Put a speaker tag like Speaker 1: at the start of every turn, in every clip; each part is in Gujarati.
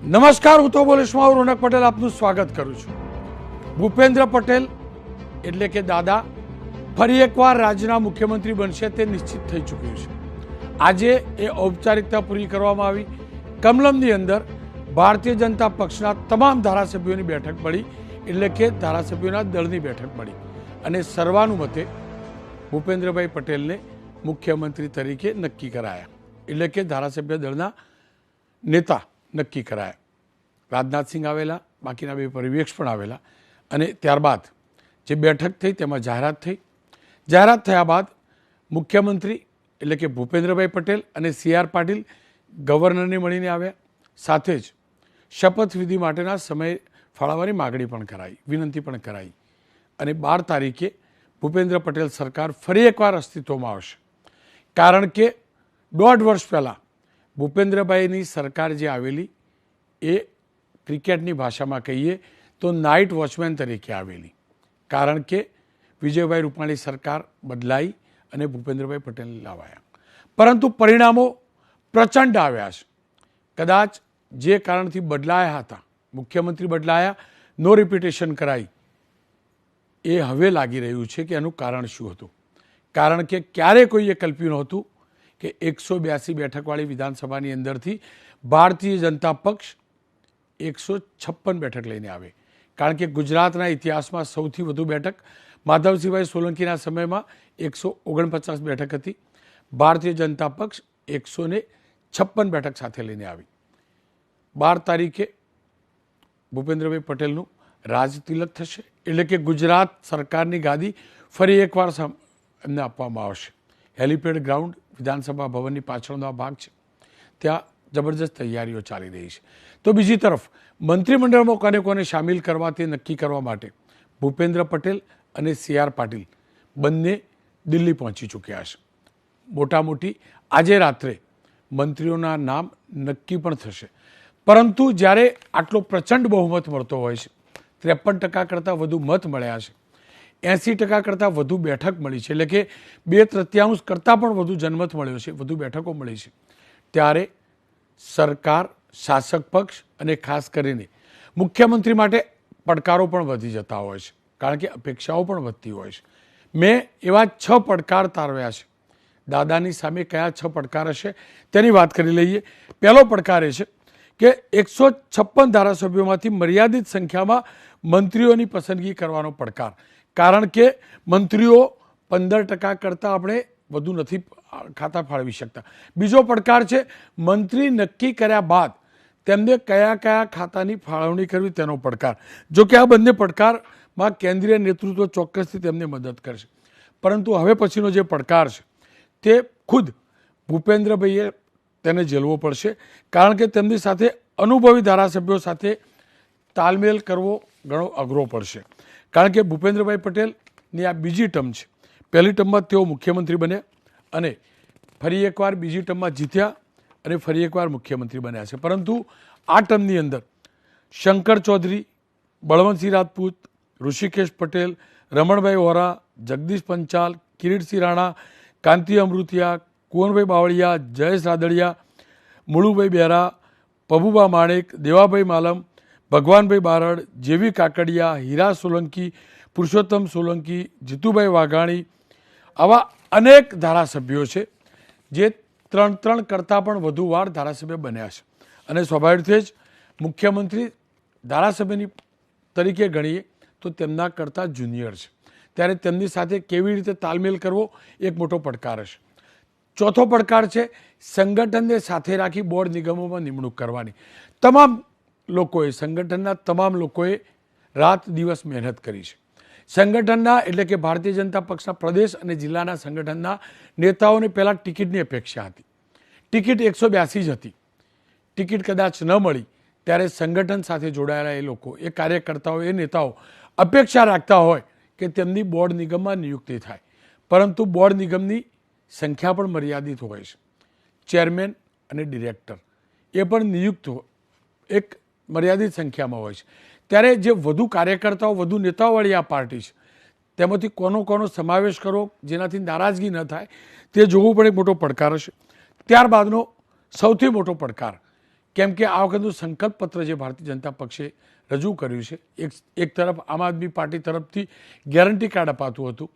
Speaker 1: નમસ્કાર, હું તો બોલીશમાં રોનક પટેલ આપનું સ્વાગત કરું છું. ભૂપેન્દ્ર પટેલ એટલે કે દાદા ફરી એકવાર રાજ્યના મુખ્યમંત્રી બનશે તે નિશ્ચિત થઈ ચૂક્યું છે. આજે એ ઔપચારિકતા પૂરી કરવામાં આવી. કમલમની અંદર ભારતીય જનતા પક્ષના તમામ ધારાસભ્યોની બેઠક મળી, એટલે કે ધારાસભ્યોના દળની બેઠક મળી અને સર્વાનુમતે ભૂપેન્દ્રભાઈ પટેલને મુખ્યમંત્રી તરીકે નક્કી કરાયા, એટલે કે ધારાસભ્ય દળના નેતા નક્કી કરાયા. રાજનાથસિંહ આવેલા, બાકીના બે પરિવેક્ષ પણ આવેલા અને ત્યારબાદ જે બેઠક થઈ તેમાં જાહેરાત થઈ. જાહેરાત થયા બાદ મુખ્યમંત્રી એટલે કે ભૂપેન્દ્રભાઈ પટેલ અને CR પાટીલ ગવર્નરને મળીને આવ્યા. સાથે જ શપથવિધિ માટેના સમય ફાળવવાની માગણી પણ કરાઈ, વિનંતી પણ કરાઈ અને 12 તારીખે ભૂપેન્દ્ર પટેલ સરકાર ફરી એકવાર અસ્તિત્વમાં આવશે. કારણ કે 1.5 વર્ષ પહેલાં ભૂપેન્દ્રભાઈની સરકાર જે આવેલી એ ક્રિકેટની ભાષામાં કહીએ તો નાઇટ વોચમેન તરીકે આવેલી. કારણ કે વિજયભાઈ રૂપાણી સરકાર બદલાઈ અને ભૂપેન્દ્રભાઈ પટેલને લાવાયા, પરંતુ પરિણામો પ્રચંડ આવ્યા છે. કદાચ જે કારણથી બદલાયા હતા, મુખ્યમંત્રી બદલાયા, નો રિપીટેશન કરાઈ, એ હવે લાગી રહ્યું છે કે એનું કારણ શું હતું. કારણ કે ક્યારે કોઈએ કલ્પ્યું નહોતું કે 182 બેઠકવાળી વિધાનસભાની અંદરથી ભારતીય જનતા પક્ષ 156 બેઠક લઈને આવે. કારણ કે ગુજરાતના ઇતિહાસમાં સૌથી વધુ બેઠક માધવસિંહભાઈ સોલંકીના સમયમાં 149 બેઠક હતી. ભારતીય જનતા પક્ષ 156 બેઠક સાથે લઈને આવી. 12 તારીખે ભૂપેન્દ્રભાઈ પટેલનું રાજતિલક થશે, એટલે કે ગુજરાત સરકારની ગાદી ફરી એકવાર એમને આપવામાં આવશે. હેલિપેડ ગ્રાઉન્ડ વિધાનસભા ભવનની પાછળનો આ ભાગ છે, ત્યાં જબરજસ્ત તૈયારીઓ ચાલી રહી છે. તો બીજી તરફ મંત્રીમંડળમાં કોને કોને સામેલ કરવા તે નક્કી કરવા માટે ભૂપેન્દ્ર પટેલ અને CR પાટીલ બંને દિલ્હી પહોંચી ચૂક્યા છે. મોટા મોટી આજે રાત્રે મંત્રીઓના નામ નક્કી પણ થશે. પરંતુ જ્યારે આટલો પ્રચંડ બહુમત મળતો હોય છે, 53% કરતાં વધુ મત મળ્યા છે, 80% કરતાં વધુ બેઠક મળી છે, એટલે કે 2/3 કરતાં પણ વધુ જનમત મળ્યો છે, વધુ બેઠકો મળી છે, ત્યારે સરકાર, શાસક પક્ષ અને ખાસ કરીને મુખ્યમંત્રી માટે પડકારો પણ વધી જતા હોય છે, કારણ કે અપેક્ષાઓ પણ વધતી હોય છે. મેં એવા 6 પડકાર તારવ્યા છે. દાદાની સામે કયા 6 પડકાર હશે તેની વાત કરી લઈએ. પહેલો પડકાર એ છે કે 156 ધારાસભ્યોમાંથી મર્યાદિત સંખ્યામાં મંત્રીઓની પસંદગી કરવાનો પડકાર. કારણ કે મંત્રીઓ 15% કરતાં આપણે વધુ નથી ખાતા ફાળવી શકતા. બીજો પડકાર છે મંત્રી નક્કી કર્યા બાદ તેમને કયા કયા ખાતાની ફાળવણી કરવી તેનો પડકાર. જો કે આ બંને પડકારમાં કેન્દ્રીય નેતૃત્વ ચોક્કસથી તેમને મદદ કરશે, પરંતુ હવે પછીનો જે પડકાર છે તે ખુદ ભૂપેન્દ્રભાઈએ તેને ઝેલવો પડશે. કારણ કે તેમની સાથે અનુભવી ધારાસભ્યો સાથે તાલમેલ કરવો ઘણો અઘરો પડશે. કારણ કે ભૂપેન્દ્રભાઈ પટેલની આ બીજી ટર્મ છે. પહેલી ટર્મમાં તેઓ મુખ્યમંત્રી બન્યા અને ફરી એકવાર બીજી ટર્મમાં જીત્યા અને ફરી એકવાર મુખ્યમંત્રી બન્યા છે. પરંતુ આ ટર્મની અંદર શંકર ચૌધરી, બળવંતસિંહ રાજપૂત, ઋષિકેશ પટેલ, રમણભાઈ વોરા, જગદીશ પંચાલ, કિરીટસિંહ રાણા, કાંતિ અમૃતિયા, કુંવરભાઈ બાવળિયા, જયેશ રાદડિયા, મુળુભાઈ બેરા, પબુભા માણેક, દેવાભાઈ માલમ, ભગવાનભાઈ બારડ, જેવી કાકડિયા, હીરા સોલંકી, પુરુષોત્તમ સોલંકી, જીતુભાઈ વાઘાણી, આવા અનેક ધારાસભ્યો છે જે 3 કરતાં પણ વધુ વાર ધારાસભ્ય બન્યા છે. અને સ્વાભાવિક જ મુખ્યમંત્રી ધારાસભ્યની તરીકે ગણીએ તો તેમના કરતાં જુનિયર છે, ત્યારે તેમની સાથે કેવી રીતે તાલમેલ કરવો એક મોટો પડકાર હશે. ચોથો પડકાર છે સંગઠનને સાથે રાખી બોર્ડ નિગમોમાં નિમણૂક કરવાની. તમામ લોકોએ, સંગઠનના તમામ લોકોએ રાત દિવસ મહેનત કરી છે. સંગઠનના એટલે કે ભારતીય જનતા પક્ષના પ્રદેશ અને જિલ્લાના સંગઠનના નેતાઓને પહેલાં ટિકિટની અપેક્ષા હતી. ટિકિટ 182 જ હતી. ટિકિટ કદાચ ન મળી ત્યારે સંગઠન સાથે જોડાયેલા એ લોકો, એ કાર્યકર્તાઓ, એ નેતાઓ અપેક્ષા રાખતા હોય કે તેમની બોર્ડ નિગમમાં નિયુક્તિ થાય. પરંતુ બોર્ડ નિગમની સંખ્યા પણ મર્યાદિત હોય છે. ચેરમેન અને ડિરેક્ટર એ પણ નિયુક્ત એક મર્યાદિત સંખ્યામાં હોય છે. ત્યારે જે વધુ કાર્યકર્તાઓ, વધુ નેતાઓવાળી આ પાર્ટી છે, તેમાંથી કોનો સમાવેશ કરવો જેનાથી નારાજગી ન થાય તે જોવું પણ એક મોટો પડકાર હશે. ત્યારબાદનો સૌથી મોટો પડકાર કેમ કે આ વખતનું સંકલ્પ પત્ર જે ભારતીય જનતા પક્ષે રજૂ કર્યું છે, એક તરફ આમ આદમી પાર્ટી તરફથી ગેરંટી કાર્ડ અપાતું હતું,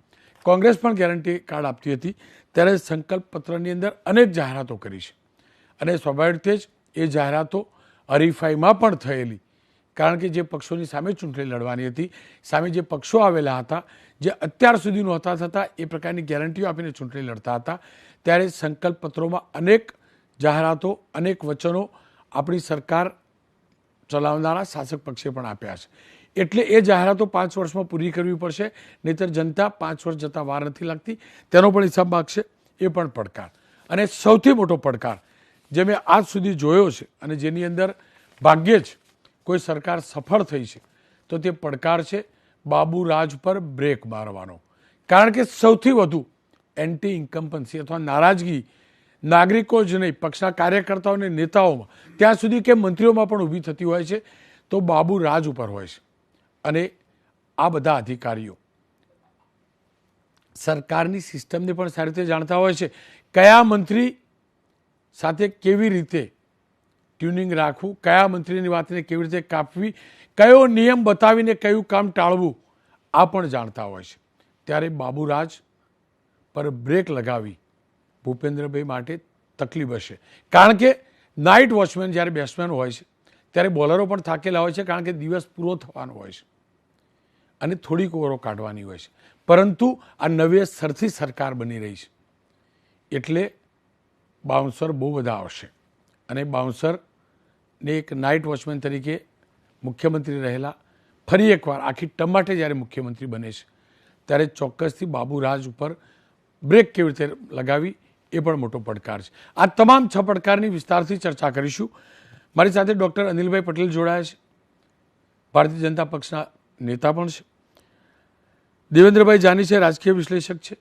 Speaker 1: કોંગ્રેસ પણ ગેરંટી કાર્ડ આપતી હતી, ત્યારે સંકલ્પ પત્રની અંદર અનેક જાહેરાતો કરી છે અને સ્વાભાવિક રીતે જ એ જાહેરાતો હરીફાઈમાં પણ થયેલી, કારણ કે જે પક્ષોની સામે ચૂંટણી લડવાની હતી, સામે જે પક્ષો આવેલા હતા, જે અત્યાર સુધી નહોતા થતા એ પ્રકારની ગેરંટીઓ આપીને ચૂંટણી લડતા હતા, ત્યારે સંકલ્પ પત્રોમાં અનેક જાહેરાતો, અનેક વચનો આપણી સરકાર ચલાવનારા શાસક પક્ષે પણ આપ્યા છે. એટલે એ જાહેરાતો 5 વર્ષમાં પૂરી કરવી પડશે, નહીંતર જનતા 5 વર્ષ જતાં વાર નથી લાગતી, તેનો પણ હિસાબ માગશે. એ પણ પડકાર. અને સૌથી મોટો પડકાર જે મેં આજ સુધી જોયો છે અને જેની અંદર ભાગ્યે જ કોઈ સરકાર સફળ થઈ છે, તો તે પડકાર છે બાબુ રાજ પર બ્રેક મારવાનો. કારણ કે સૌથી વધુ એન્ટી ઇન્કમ્પન્સી અથવા નારાજગી નાગરિકો જ નહીં, પક્ષના કાર્યકર્તાઓ અને નેતાઓમાં, ત્યાં સુધી કે મંત્રીઓમાં પણ ઊભી થતી હોય છે તો બાબુ રાજ ઉપર હોય છે. અને આ બધા અધિકારીઓ સરકારની સિસ્ટમને પણ સારી રીતે જાણતા હોય છે, કયા મંત્રી સાથે કેવી રીતે ટ્યુનિંગ રાખવું, કયા મંત્રીની વાતને કેવી રીતે કાપવી, કયો નિયમ બતાવીને કયું કામ ટાળવું, આ પણ જાણતા હોય છે. ત્યારે બાબુરાજ પર બ્રેક લગાવી ભૂપેન્દ્રભાઈ માટે તકલીફ હશે. કારણ કે નાઇટ વોચમેન જ્યારે બેટ્સમેન હોય છે ત્યારે બોલરો પણ થાકેલા હોય છે, કારણ કે દિવસ પૂરો થવાનો હોય છે અને થોડીક ઓવરો કાઢવાની હોય છે. પરંતુ આ નવેસરથી સરકાર બની રહી છે એટલે બાઉન્સર બહુ બધા આવશે અને બાઉન્સરને એક નાઇટ વોચમેન તરીકે મુખ્યમંત્રી રહેલા ફરી એકવાર આખી ટર્મ માટે જ્યારે મુખ્યમંત્રી બને છે ત્યારે ચોક્કસથી બાબુરાજ ઉપર બ્રેક કેવી રીતે લગાવી એ પણ મોટો પડકાર છે. આ તમામ 6 પડકારની વિસ્તારથી ચર્ચા કરીશું. મારી સાથે ડૉક્ટર અનિલભાઈ પટેલ જોડાયા છે, ભારતીય જનતા પક્ષના નેતા પણ છે. દેવેન્દ્રભાઈ જાની છે, રાજકીય વિશ્લેષક છે.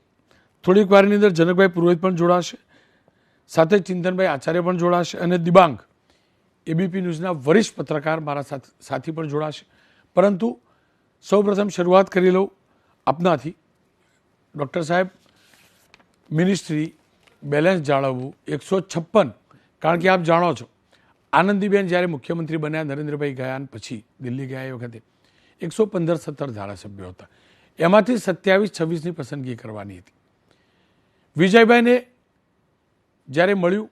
Speaker 1: થોડીક વારની અંદર જનકભાઈ પુરોહિત પણ જોડાશે, સાથે ચિંતનભાઈ આચાર્ય પણ જોડાશે અને દિબાંગ એબીપી ન્યૂઝના વરિષ્ઠ પત્રકાર મારા સાથી પણ જોડાશે. પરંતુ સૌપ્રથમ શરૂઆત કરી લઉં આપનાથી. ડૉક્ટર સાહેબ, મિનિસ્ટ્રી બેલેન્સ જાળવવું 156, કારણ કે આપ જાણો છો આનંદીબેન જ્યારે મુખ્યમંત્રી બન્યા, નરેન્દ્રભાઈ ગયા પછી દિલ્હી ગયા એ વખતે 115-17 ધારાસભ્યો હતા, એમાંથી 27-26ની પસંદગી કરવાની હતી. વિજયભાઈને જ્યારે મળ્યું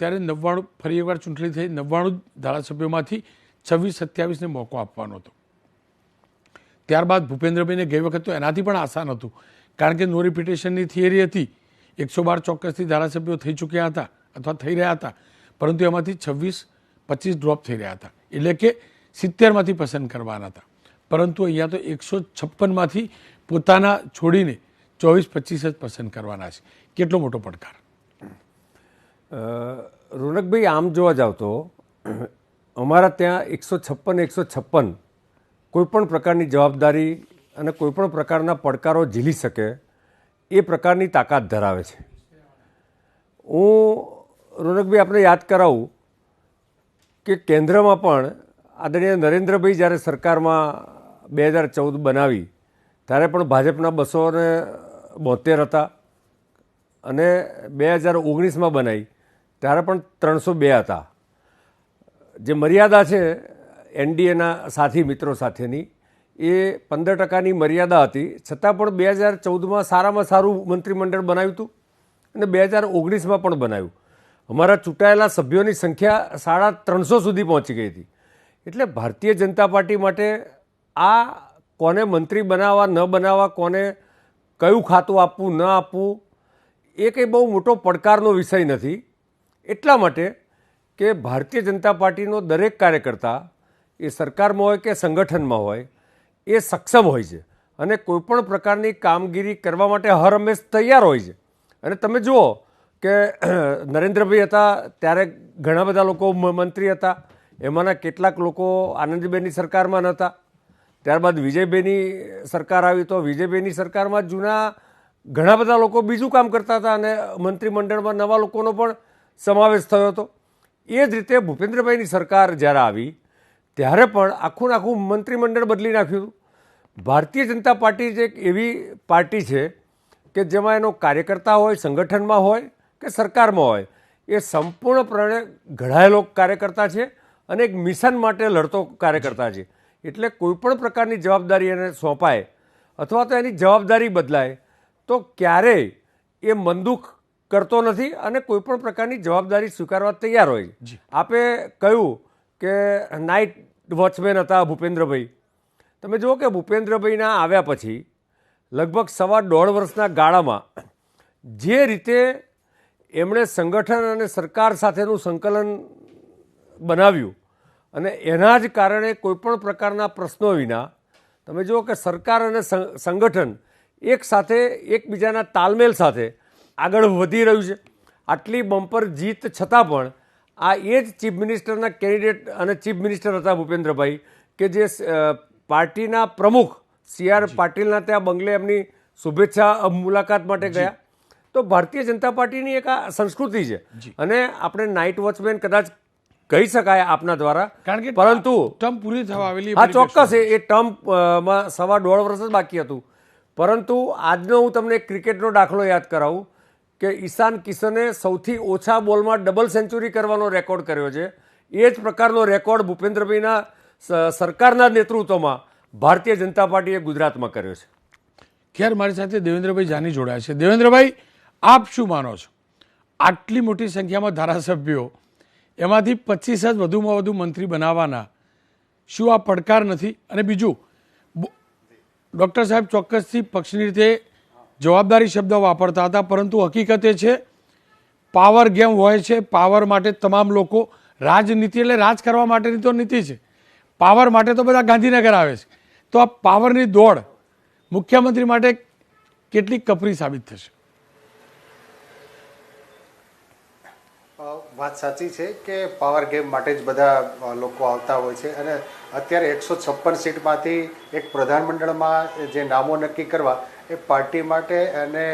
Speaker 1: ત્યારે 99, ફરી એકવાર ચૂંટણી થઈ, 99 ધારાસભ્યોમાંથી 26-27ને મોકો આપવાનો હતો. ત્યારબાદ ભૂપેન્દ્રભાઈને ગઈ વખત તો એનાથી પણ આસાન હતું, કારણ કે નો રિપિટેશનની થિયરી હતી. 112 ચોક્કસથી ધારાસભ્યો થઈ ચૂક્યા હતા અથવા થઈ રહ્યા હતા, પરંતુ એમાંથી 26-25 ડ્રોપ થઈ રહ્યા હતા, એટલે કે 70માંથી પસંદ કરવાના હતા. પરંતુ અહીંયા તો 156માંથી પોતાના છોડીને 24-25 જ પસંદ કરવાના છે. કેટલો મોટો પડકાર?
Speaker 2: રોનકભાઈ, આમ જોવા જાવ તો અમારા ત્યાં 156 કોઈપણ પ્રકારની જવાબદારી અને કોઈપણ પ્રકારના પડકારો ઝીલી શકે એ પ્રકારની તાકાત ધરાવે છે. હું રોનકભાઈ આપણે યાદ કરાવું કે કેન્દ્રમાં પણ આદરણીય નરેન્દ્રભાઈ જ્યારે સરકારમાં 2014 બનાવી ત્યારે પણ ભાજપના 272 હતા અને 2019માં બનાવી ત્યારે પણ 302 હતા. જે મર્યાદા છે એનડીએના સાથી મિત્રો સાથેની એ 15%ની મર્યાદા હતી, છતાં પણ 2014માં સારામાં સારું મંત્રીમંડળ બનાવ્યું હતું અને 2019માં પણ બનાવ્યું. અમારા ચૂંટાયેલા સભ્યોની સંખ્યા 350 સુધી પહોંચી ગઈ હતી. એટલે ભારતીય જનતા પાર્ટી માટે આ કોને મંત્રી બનાવવા ન બનાવવા, કોને કયું ખાતું આપવું ન આપવું, એ કંઈ બહુ મોટો પડકારનો વિષય નથી. એટલા માટે કે ભારતીય જનતા પાર્ટીનો દરેક કાર્યકર્તા એ સરકારમાં હોય કે સંગઠનમાં હોય એ સક્ષમ હોય છે અને કોઈપણ પ્રકારની કામગીરી કરવા માટે હર હંમેશ તૈયાર હોય છે. અને તમે જુઓ કે નરેન્દ્રભાઈ હતા ત્યારે ઘણા બધા લોકો મંત્રી હતા, એમાંના કેટલાક લોકો આનંદીબેનની સરકારમાં નહોતા. ત્યારબાદ વિજયભાઈની સરકાર આવી તો વિજયભાઈની સરકારમાં જૂના ઘણા બધા લોકો બીજું કામ કરતા હતા અને મંત્રીમંડળમાં નવા લોકોનો પણ સમાવેશ થયો હતો. એ જ રીતે ભૂપેન્દ્રભાઈની સરકાર જ્યારે આવી ત્યારે પણ આખું મંત્રીમંડળ બદલી નાખ્યું. ભારતીય જનતા પાર્ટી જે એક એવી પાર્ટી છે કે જેમાં એનો કાર્યકર્તા હોય, સંગઠનમાં હોય કે સરકારમાં હોય, એ સંપૂર્ણપણે ઘડાયેલો કાર્યકર્તા છે અને એક મિશન માટે લડતો કાર્યકર્તા છે. એટલે કોઈપણ પ્રકારની જવાબદારી એને સોંપાય અથવા તો એની જવાબદારી બદલાય તો ક્યારેય એ મનદુખ કરતો નથી અને કોઈપણ પ્રકારની જવાબદારી સ્વીકારવા તૈયાર હોય. આપે કહ્યું કે નાઇટ વોચમેન હતા ભૂપેન્દ્રભાઈ. તમે જુઓ કે ભૂપેન્દ્રભાઈના આવ્યા પછી લગભગ 1.5 વર્ષના ગાળામાં જે રીતે એમણે સંગઠન અને સરકાર સાથેનું સંકલન બનાવ્યું અને એના જ કારણે કોઈપણ પ્રકારના પ્રશ્નો વિના તમે જુઓ કે સરકાર અને સંગઠન એક સાથે એકબીજાના તાલમેલ સાથે આગળ વધી રહ્યું છે. આટલી બમ્પર જીત છતાં પણ આ એ જ ચીફ મિનિસ્ટરના કેન્ડિડેટ અને ચીફ મિનિસ્ટર હતા ભૂપેન્દ્રભાઈ કે જે પાર્ટીના પ્રમુખ CR પાટીલના ત્યાં બંગલે એમની શુભેચ્છા મુલાકાત માટે ગયા. તો ભારતીય જનતા પાર્ટીની એક આ સંસ્કૃતિ છે અને આપણે નાઇટ વોચમેન કદાચ કહી શકાય આપના દ્વારા,
Speaker 1: કારણ કે
Speaker 2: પરંતુ
Speaker 1: ટર્મ પૂરી થવા આવેલી.
Speaker 2: હા, ચોક્કસ એ ટર્મમાં 1.5 વર્ષ જ બાકી હતું. પરંતુ આજનો હું તમને ક્રિકેટનો દાખલો યાદ કરાવું કે ઈશાન કિશને સૌથી ઓછા બોલમાં ડબલ સેન્ચુરી કરવાનો રેકોર્ડ કર્યો છે. એ જ પ્રકારનો રેકોર્ડ ભૂપેન્દ્રભાઈના સરકારના નેતૃત્વમાં ભારતીય જનતા પાર્ટીએ ગુજરાતમાં કર્યો છે.
Speaker 1: ખેર, મારી સાથે દેવેન્દ્રભાઈ જાની જોડાયા છે. દેવેન્દ્રભાઈ, આપ શું માનો છો? આટલી મોટી સંખ્યામાં ધારાસભ્યો, એમાંથી 25 જ વધુમાં વધુ મંત્રી બનાવવાના, શું આ પડકાર નથી? અને બીજું, ડૉક્ટર સાહેબ ચોક્કસથી પક્ષની રીતે જવાબદારી શબ્દ વાપરતા હતા, પરંતુ હકીકત એ છે પાવર ગેમ હોય છે. પાવર માટે તમામ લોકો, રાજનીતિ એટલે રાજ કરવા માટેની તો નીતિ છે, પાવર માટે તો બધા ગાંધીનગર આવે છે. તો આ પાવરની દોડ મુખ્યમંત્રી માટે કેટલી કપરી સાબિત થશે?
Speaker 3: વાત સાચી છે કે પાવર ગેમ માટે જ બધા લોકો આવતા હોય છે અને અત્યારે 156 સીટમાંથી એક પ્રધાનમંડળમાં જે નામો નક્કી કરવા એ પાર્ટી માટે અને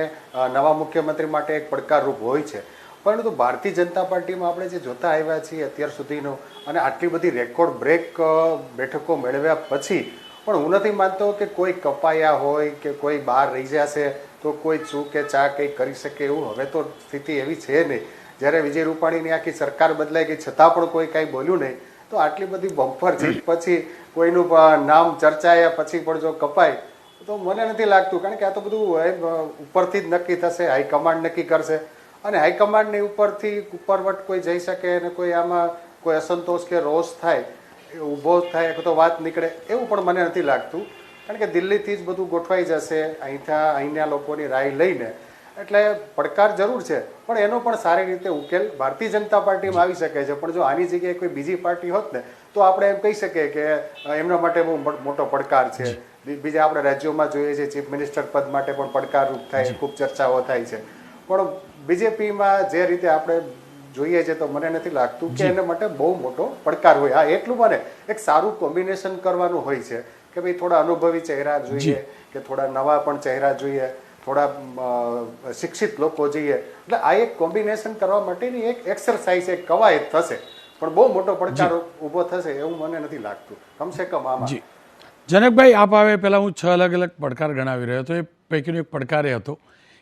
Speaker 3: નવા મુખ્યમંત્રી માટે એક પડકારરૂપ હોય છે. પરંતુ ભારતીય જનતા પાર્ટીમાં આપણે જે જોતા આવ્યા છીએ અત્યાર સુધીનો અને આટલી બધી રેકોર્ડ બ્રેક બેઠકો મેળવ્યા પછી પણ હું નથી માનતો કે કોઈ કપાયા હોય કે કોઈ બહાર રહી જશે તો કોઈ ચૂ કે ચા કંઈ કરી શકે એવું હવે તો સ્થિતિ એવી છે નહીં. જ્યારે વિજય રૂપાણીની આખી સરકાર બદલાઈ ગઈ છતાં પણ કોઈ કાંઈ બોલ્યું નહીં, તો આટલી બધી બમ્પર જીત પછી કોઈનું નામ ચર્ચાયા પછી પણ જો કપાય તો મને નથી લાગતું, કારણ કે આ તો બધું ઉપરથી જ નક્કી થશે, હાઈકમાન્ડ નક્કી કરશે અને હાઈકમાન્ડની ઉપરથી ઉપરવટ કોઈ જઈ શકે અને કોઈ આમાં કોઈ અસંતોષ કે રોષ થાય, ઊભો થાય તો વાત નીકળે એવું પણ મને નથી લાગતું. કારણ કે દિલ્હીથી જ બધું ગોઠવાઈ જશે અહીંના લોકોની રાય લઈને. એટલે પડકાર જરૂર છે પણ એનો પણ સારી રીતે ઉકેલ ભારતીય જનતા પાર્ટીમાં આવી શકે છે. પણ જો આની જગ્યાએ કોઈ બીજી પાર્ટી હોત ને તો આપણે એમ કહી શકીએ કે એમના માટે બહુ મોટો પડકાર છે. બીજા આપણે રાજ્યોમાં જોઈએ છીએ ચીફ મિનિસ્ટર પદ માટે પણ પડકારરૂપ થાય, ખૂબ ચર્ચાઓ થાય છે. પણ બીજેપીમાં જે રીતે આપણે જોઈએ છે તો મને નથી લાગતું કે એના માટે બહુ મોટો પડકાર હોય. હા, એટલું મને એક સારું કોમ્બિનેશન કરવાનું હોય છે કે ભાઈ થોડા અનુભવી ચહેરા જોઈએ કે થોડા નવા પણ ચહેરા જોઈએ, થોડા શિક્ષિત લોકો જોઈએ. એટલે આ એક કોમ્બિનેશન કરવા માટેની એક એક્સરસાઇઝ, એક કવાયત થશે. પણ બહુ મોટો પડકાર ઊભો થશે એવું મને નથી લાગતું, કમસે કમ આમાં.
Speaker 1: જનકભાઈ, આપ આવે પહેલાં હું 6 અલગ અલગ પડકાર ગણાવી રહ્યો હતો. એ પૈકીનો એક પડકાર એ હતો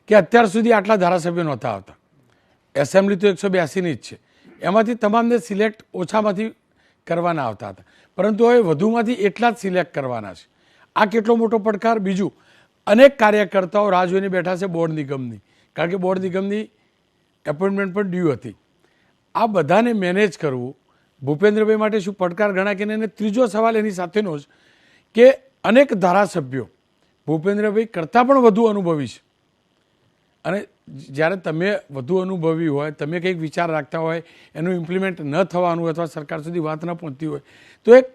Speaker 1: કે અત્યાર સુધી આટલા ધારાસભ્યો નહોતા આવતા. એસેમ્બલી તો 182ની જ છે, એમાંથી તમામને સિલેક્ટ ઓછામાંથી કરવાના આવતા હતા, પરંતુ હવે વધુમાંથી એટલા જ સિલેક્ટ કરવાના છે. આ કેટલો મોટો પડકાર! બીજું, અનેક કાર્યકર્તાઓ રાહ જોઈને બેઠા છે બોર્ડ નિગમની, કારણ કે બોર્ડ નિગમની એપોઇન્ટમેન્ટ પણ ડ્યુ હતી. આ બધાને મેનેજ કરવું ભૂપેન્દ્રભાઈ માટે શું પડકાર ગણાય કે નહીં? અને ત્રીજો સવાલ એની સાથેનો જ કે અનેક ધારાસભ્યો ભૂપેન્દ્રભાઈ કરતાં પણ વધુ અનુભવી છે અને જ્યારે તમે વધુ અનુભવી હોય, તમે કંઈક વિચાર રાખતા હોય, એનું ઇમ્પ્લિમેન્ટ ન થવાનું અથવા સરકાર સુધી વાત ન પહોંચતી હોય તો એક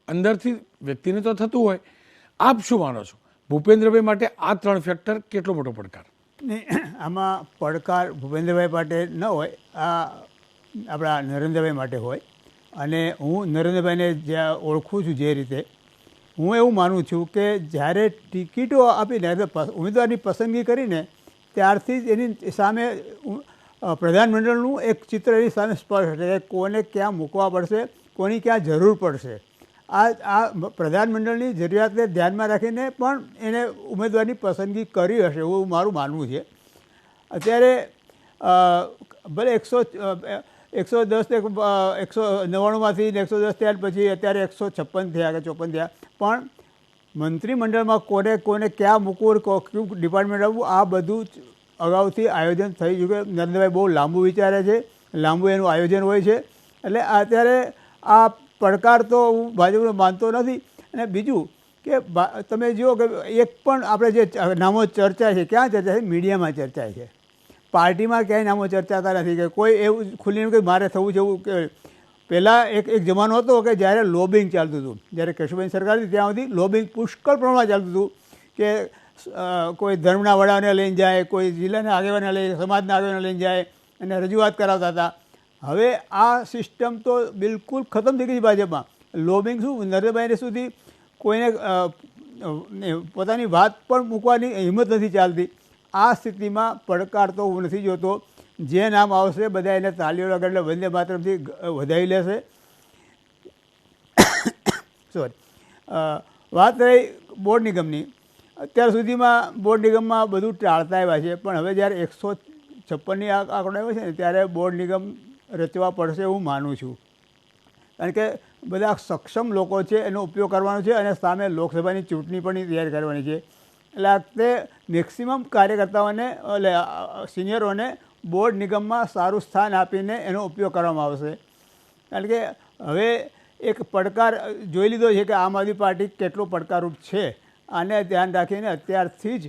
Speaker 1: અંદરથી વ્યક્તિને તો થતું હોય. આપ શું માનો છો ભૂપેન્દ્રભાઈ માટે આ 3 ફેક્ટર કેટલો મોટો પડકાર?
Speaker 4: આમાં પડકાર ભૂપેન્દ્રભાઈ માટે ન હોય, આ આપણા નરેન્દ્રભાઈ માટે હોય. અને હું નરેન્દ્રભાઈને જ્યાં ઓળખું છું જે રીતે, હું એવું માનું છું કે જ્યારે ટિકિટો આપીને ઉમેદવારની પસંદગી કરીને ત્યારથી જ એની સામે પ્રધાનમંડળનું એક ચિત્ર એની સામે સ્પષ્ટ છે કે કોને ક્યાં મૂકવા પડશે, કોની ક્યાં જરૂર પડશે. આ પ્રધાનમંડળની જરૂરિયાતને ધ્યાનમાં રાખીને પણ એને ઉમેદવારની પસંદગી કરી હશે એવું મારું માનવું છે. અત્યારે ભલે 110 199માંથી 110 થયા પછી અત્યારે 156 થયા કે 54 થયા, પણ મંત્રીમંડળમાં કોને ક્યાં મૂકવું, કયું ડિપાર્ટમેન્ટ આવવું, આ બધું જ અગાઉથી આયોજન થઈ ચૂક્યું. નરેન્દ્રભાઈ બહુ લાંબુ વિચારે છે, લાંબુ એનું આયોજન હોય છે. એટલે અત્યારે આ પડકાર તો હું ભાજપનો માનતો નથી. અને બીજું કે તમે જુઓ કે એક પણ આપણે જે નામો ચર્ચા છે, ક્યાં ચર્ચા છે? મીડિયામાં ચર્ચા છે. પાર્ટીમાં ક્યાંય નામો ચર્ચાતા નથી કે કોઈ એવું ખુલ્લીને કે મારે થવું છે એવું. કે પહેલાં એક જમાનો હતો કે જ્યારે લોબિંગ ચાલતું હતું, જ્યારે કેશુભાઈ સરકાર હતી ત્યાં સુધી લોબિંગ પુષ્કળ પ્રમાણમાં ચાલતું હતું કે કોઈ ધર્મના વડાને લઈને જાય, કોઈ જિલ્લાના આગેવાને લઈને, સમાજના આગેવાને લઈને જાય અને રજૂઆત કરાવતા હતા. હવે આ સિસ્ટમ તો બિલકુલ ખતમ થઈ ગઈ છે ભાજપમાં. લોબિંગ શું, નરેન્દ્રભાઈને સુધી કોઈને પોતાની વાત પણ મૂકવાની હિંમત નથી ચાલતી. આ સ્થિતિમાં પડકાર તો હું નથી જોતો. જે નામ આવશે બધા એને તાલીઓ લગાડે વંદે માતરમથી વધાવી લેશે. સોરી, વાત રહી બોર્ડ નિગમની. અત્યાર સુધીમાં બોર્ડ નિગમમાં બધું ટાળતા આવ્યા છે, પણ હવે જ્યારે 156ની આંકડો આવ્યો છે ને ત્યારે બોર્ડ નિગમ રચવા પડશે એવું માનું છું. કારણ કે બધા સક્ષમ લોકો છે, એનો ઉપયોગ કરવાનો છે અને સામે લોકસભાની ચૂંટણી પણ તૈયાર કરવાની છે. એટલે આ વખતે મેક્સિમમ કાર્યકર્તાઓને એટલે સિનિયરોને બોર્ડ નિગમમાં સારું સ્થાન આપીને એનો ઉપયોગ કરવામાં આવશે. કારણ કે હવે એક પડકાર જોઈ લીધો છે કે આમ આદમી પાર્ટી કેટલો પડકારરૂપ છે. આને ધ્યાન રાખીને અત્યારથી જ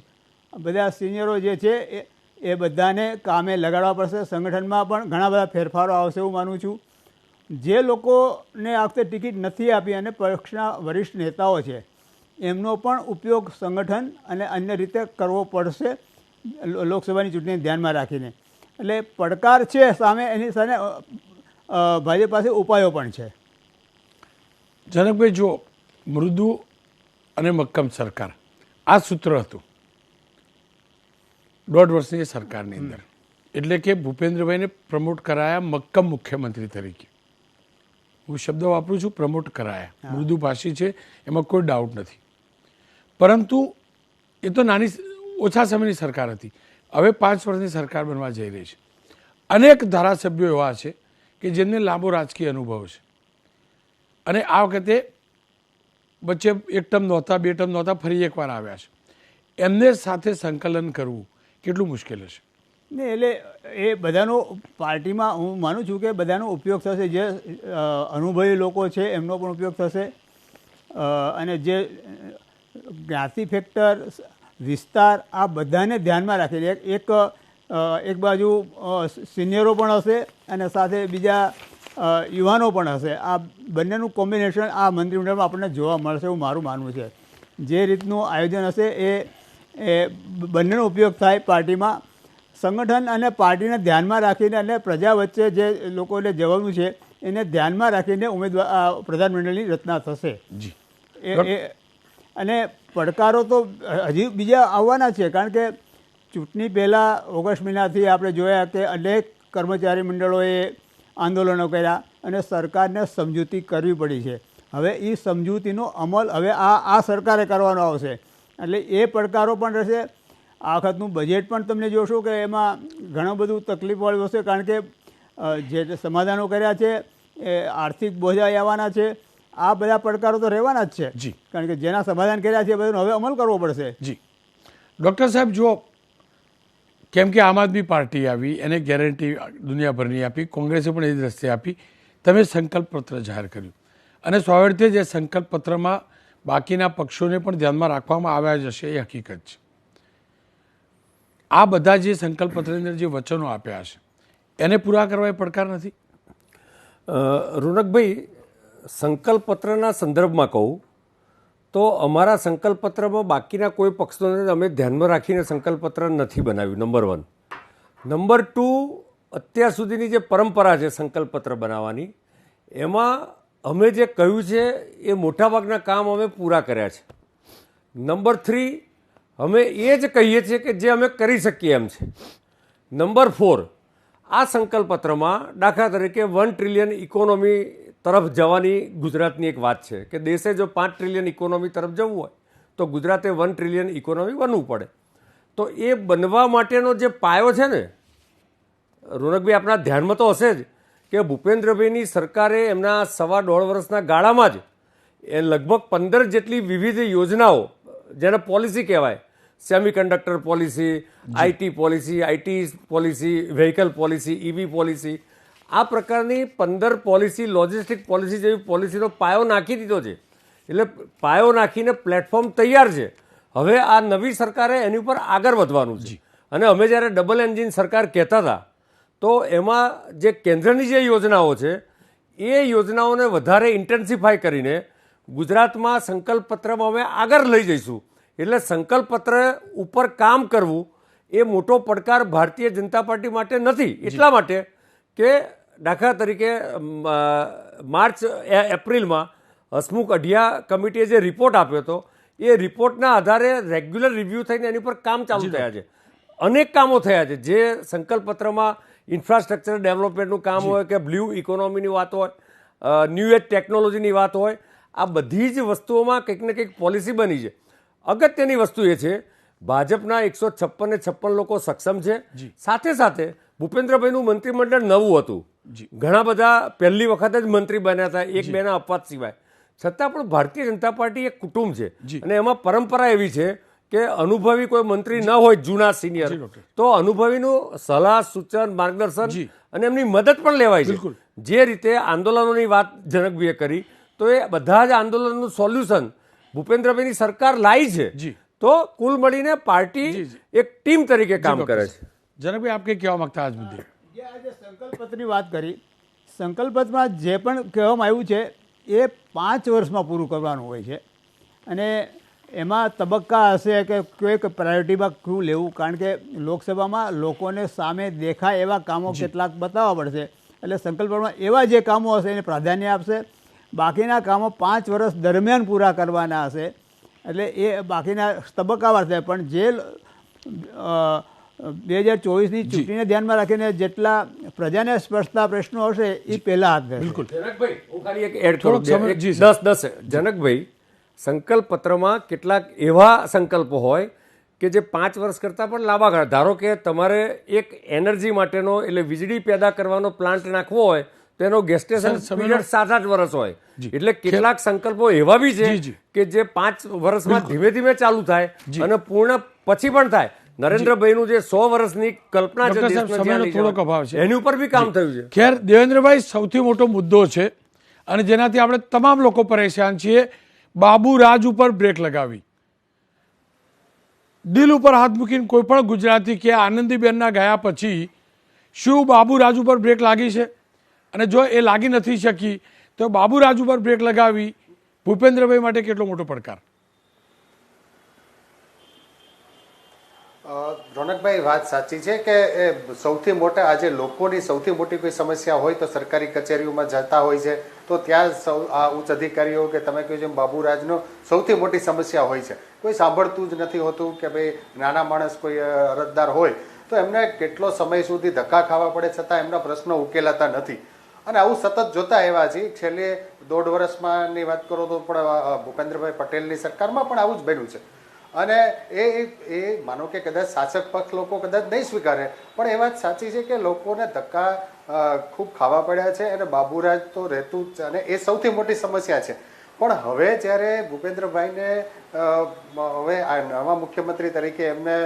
Speaker 4: બધા સિનિયરો જે છે એ બધાને કામે લગાડવા પડશે. સંગઠનમાં પણ ઘણા બધા ફેરફારો આવશે એવું માનું છું. જે લોકોને આ વખતે ટિકિટ નથી આપી અને પક્ષના વરિષ્ઠ નેતાઓ છે એમનો પણ ઉપયોગ સંગઠન અને અન્ય રીતે કરવો પડશે લોકસભાની ચૂંટણીને ધ્યાનમાં રાખીને. એટલે પડકાર છે સામે, એની સામે ભાજપ પાસે ઉપાયો પણ છે.
Speaker 1: જનકભાઈ, જો મૃદુ અને મક્કમ સરકાર આ સૂત્ર હતું 1.5 વર્ષની સરકારની અંદર. એટલે કે ભૂપેન્દ્રભાઈને પ્રમોટ કરાયા મક્કમ મુખ્યમંત્રી તરીકે. હું શબ્દ વાપરું છું, પ્રમોટ કરાયા. મૃદુભાષી છે, એમાં કોઈ ડાઉટ નથી. પરંતુ એ તો ઓછા સમયની સરકાર હતી. હવે 5 વર્ષની સરકાર બનવા જઈ રહી છે. અનેક ધારાસભ્યો એવા છે કે જેમને લાંબો રાજકીય અનુભવ છે અને આ વખતે વચ્ચે 1 ટર્મ નહોતા, 2 ટર્મ નહોતા, ફરી એકવાર આવ્યા છે. એમને સાથે સંકલન કરવું કેટલું મુશ્કેલ હશે?
Speaker 4: ને એટલે એ બધાનો પાર્ટીમાં હું માનું છું કે બધાનો ઉપયોગ થશે. જે અનુભવી લોકો છે એમનો પણ ઉપયોગ થશે અને જે જ્ઞાતિ ફેક્ટર, વિસ્તાર, આ બધાને ધ્યાનમાં રાખીને એક બાજુ સિનિયરો પણ હશે અને સાથે બીજા યુવાનો પણ હશે. આ બંનેનું કોમ્બિનેશન આ મંત્રીમંડળમાં આપણને જોવા મળશે એવું મારું માનવું છે. જે રીતનું આયોજન હશે એ બંનેનો ઉપયોગ થાય પાર્ટીમાં. સંગઠન અને પાર્ટીને ધ્યાનમાં રાખીને અને પ્રજા વચ્ચે જે લોકોને જવાનું છે એને ધ્યાનમાં રાખીને પ્રધાનમંડળની રચના થશે. અને પડકારો તો હજી બીજા આવવાના છે. કારણ કે ચૂંટણી પહેલાં ઓગસ્ટ મહિનાથી આપણે જોયા કે અનેક કર્મચારી મંડળોએ આંદોલનો કર્યા અને સરકારને સમજૂતી કરવી પડી છે. હવે એ સમજૂતીનો અમલ હવે આ સરકારે કરવાનો આવશે. એટલે એ પડકારો પણ રહેશે. આ વખતનું બજેટ પણ તમને જોશો કે એમાં ઘણું બધું તકલીફવાળું હશે. કારણ કે જે સમાધાનો કર્યા છે એ આર્થિક બોજા આવવાના છે. આ બધા પડકારો તો રહેવાના જ છે.
Speaker 1: જી,
Speaker 4: કારણ કે જેના સમાધાન કર્યા છે એ બધાનો હવે અમલ કરવો પડશે.
Speaker 1: જી ડૉક્ટર સાહેબ, જો કેમ કે આમ આદમી પાર્ટી આવી, એને ગેરંટી દુનિયાભરની આપી, કોંગ્રેસે પણ એ જ રસ્તે આપી, તમે સંકલ્પ પત્ર જાહેર કર્યું અને સ્વાભાવિક જે સંકલ્પ પત્રમાં બાકીના પક્ષોને પણ ધ્યાનમાં રાખવામાં આવ્યા જ હશે, એ હકીકત છે. આ બધા જે સંકલ્પ પત્રની અંદર જે વચનો આપ્યા છે એને પૂરા કરવા એ પડકાર નથી?
Speaker 2: રોનકભાઈ, સંકલ્પ પત્રના સંદર્ભમાં કહું તો અમારા સંકલ્પ પત્રમાં બાકીના કોઈ પક્ષોને અમે ધ્યાનમાં રાખીને સંકલ્પ પત્ર નથી બનાવ્યું, નંબર 1. નંબર 2, અત્યાર સુધીની જે પરંપરા છે સંકલ્પ પત્ર બનાવવાની, એમાં અમે જે કહ્યું છે એ મોટાભાગના કામ અમે પૂરા કર્યા છે. નંબર 3, અમે એ જ કહીએ છીએ કે જે અમે કરી શકીએ એમ છે. નંબર 4, આ સંકલ્પ પત્રમાં દાખલા તરીકે 1 ટ્રિલિયન ઇકોનોમી તરફ જવાની ગુજરાતની એક વાત છે કે દેશે જો 5 ટ્રિલિયન ઇકોનોમી તરફ જવું હોય તો ગુજરાતે 1 ટ્રિલિયન ઇકોનોમી બનવું પડે. તો એ બનવા માટેનો જે પાયો છે ને રોનકભાઈ આપણા ધ્યાનમાં તો હશે જ કે ભૂપેન્દ્રભાઈની સરકારે એમના 1.5 વર્ષના ગાળામાં જ એ લગભગ 15 જેટલી વિવિધ યોજનાઓ, જેને પોલિસી કહેવાય, semiconductor policy, IT policy, vehicle policy, EV policy, આ પ્રકારની 15 પોલિસી, લોજિસ્ટિક પોલિસી જેવી પોલિસીનો પાયો નાખી દીધો છે. એટલે પાયો નાખીને પ્લેટફોર્મ તૈયાર છે. હવે આ નવી સરકારે એની ઉપર આગળ વધવાનું છે. અને અમે જ્યારે ડબલ એન્જિન સરકાર કહેતા હતા તો એમાં જે કેન્દ્રની જે યોજનાઓ છે એ યોજનાઓને વધારે ઇન્ટેન્સિફાઈ કરીને ગુજરાતમાં સંકલ્પ પત્રમાં અમે આગળ લઈ જઈશું. એટલે સંકલ્પ પત્ર ઉપર કામ કરવું એ મોટો પડકાર ભારતીય જનતા પાર્ટી માટે નથી. એટલા માટે કે દાખલા તરીકે માર્ચ એપ્રિલમાં હસમુખ અઢિયા કમિટીએ જે રિપોર્ટ આપ્યો હતો એ રિપોર્ટના આધારે રેગ્યુલર રિવ્યૂ થઈને એની પર કામ ચાલુ થયા છે. અનેક કામો થયા છે. જે સંકલ્પ પત્રમાં ઇન્ફ્રાસ્ટ્રક્ચર ડેવલપમેન્ટનું કામ હોય કે બ્લુ ઇકોનોમીની વાત હોય, ન્યૂ એજ ટેકનોલોજીની વાત હોય, આ બધી જ વસ્તુઓમાં કંઈક ને કંઈક પોલિસી બની છે. અગત્યની વસ્તુ એ છે ભાજપના 156 લોકો સક્ષમ છે. સાથે સાથે ભૂપેન્દ્રભાઈનું મંત્રીમંડળ નવું હતું. ઘણા બધા પહેલી વખત જ મંત્રી બન્યા હતા, એક બેના અપવાદ સિવાય. છતાં પણ ભારતીય જનતા પાર્ટી એક કુટુંબ છે અને એમાં પરંપરા એવી છે કે અનુભવી કોઈ મંત્રી ન હોય, જૂના સિનિયર, તો અનુભવીનું સલાહ, સૂચન, માર્ગદર્શન અને એમની મદદ પણ લેવાય છે. જે રીતે આંદોલનોની વાત જનકભાઈએ કરી તો એ બધા જ આંદોલનનું સોલ્યુશન ભૂપેન્દ્રભાઈની સરકાર લાવી છે. તો કુલ મળીને પાર્ટી એક ટીમ તરીકે કામ કરે છે.
Speaker 1: જનકભાઈ, આપ કંઈ કહેવા માંગતા આજ મુદ્દે?
Speaker 4: જે આજે સંકલ્પપત્રની વાત કરી, સંકલ્પપત્રમાં જે પણ કહેવામાં આવ્યું છે એ 5 વર્ષમાં પૂરું કરવાનું હોય છે. અને એમાં તબક્કા હશે કે કોઈક પ્રાયોરિટીમાં શું લેવું, કારણ કે લોકસભામાં લોકોને સામે દેખાય એવા કામો કેટલાક બતાવવા પડશે. એટલે સંકલ્પમાં એવા જે કામો હશે એને પ્રાધાન્ય આપશે. બાકીના કામો 5 વર્ષ દરમિયાન પૂરા કરવાના હશે. એટલે એ બાકીના તબક્કાવાર છે. પણ જે 2024ની ચૂંટણીને ધ્યાનમાં રાખીને જેટલા પ્રજાને સ્પર્શતા પ્રશ્નો હશે એ પહેલા હાથ ધરશે.
Speaker 1: બિલકુલ.
Speaker 2: જનકભાઈ, હું ખાલી એક એડ કરું. 10 જનકભાઈ, સંકલ્પ પત્રમાં કેટલાક એવા સંકલ્પો હોય કે જે 5 વર્ષ કરતાં પણ લાંબા ગાળા, ધારો કે તમારે એક એનર્જી માટેનો એટલે વીજળી પેદા કરવાનો પ્લાન્ટ નાખવો હોય તો એનો ગેસ્ટેશન પીરિયડ 7-8 વર્ષ હોય. એટલે કેટલાક સંકલ્પો એવા બી છે કે જે 5 વર્ષમાં ધીમે ધીમે ચાલુ થાય અને પૂર્ણ પછી પણ થાય. નરેન્દ્રભાઈનું જે 100 વર્ષની કલ્પના છે
Speaker 1: થોડોક અભાવ છે,
Speaker 2: એની ઉપર બી કામ થયું છે.
Speaker 1: ખેર, દેવેન્દ્રભાઈ, સૌથી મોટો મુદ્દો છે અને જેનાથી આપણે તમામ લોકો પરેશાન છીએ, બાબુ રાજ ઉપર બ્રેક લગાવી. દિલ ઉપર હાથ મૂકીને કોઈ પણ ગુજરાતી કે આનંદીબેનના ગયા પછી શું બાબુ રાજ ઉપર બ્રેક લાગી છે? અને જો એ લાગી નથી શકી તો બાબુ રાજ ઉપર બ્રેક લગાવી ભૂપેન્દ્રભાઈ માટે કેટલો મોટો પડકાર?
Speaker 3: રોનકભાઈ, વાત સાચી છે કે એ સૌથી મોટા આજે લોકોની સૌથી મોટી કોઈ સમસ્યા હોય તો સરકારી કચેરીઓમાં જતા હોય છે તો ત્યાં આ ઉચ્ચ અધિકારીઓ કે તમે કહ્યું જેમ બાબુરાજનો સૌથી મોટી સમસ્યા હોય છે. કોઈ સાંભળતું જ નથી હોતું કે ભાઈ નાના માણસ કોઈ અરજદાર હોય તો એમને કેટલો સમય સુધી ધક્કા ખાવા પડે છતાં એમના પ્રશ્નો ઉકેલાતા નથી. અને આવું સતત જોતા એવા છે. છેલ્લે 1.5 વર્ષમાંની વાત કરો તો પણ ભૂપેન્દ્રભાઈ પટેલની સરકારમાં પણ આવું જ બન્યું છે. અને એ માનો કે કદાચ શાસક પક્ષ લોકો કદાચ નહીં સ્વીકારે, પણ એ વાત સાચી છે કે લોકોને ધક્કા ખૂબ ખાવા પડ્યા છે અને બાબુરાજ તો રહેતું જ છે અને એ સૌથી મોટી સમસ્યા છે. પણ હવે જ્યારે ભૂપેન્દ્રભાઈને હવે આ નવા મુખ્યમંત્રી તરીકે એમને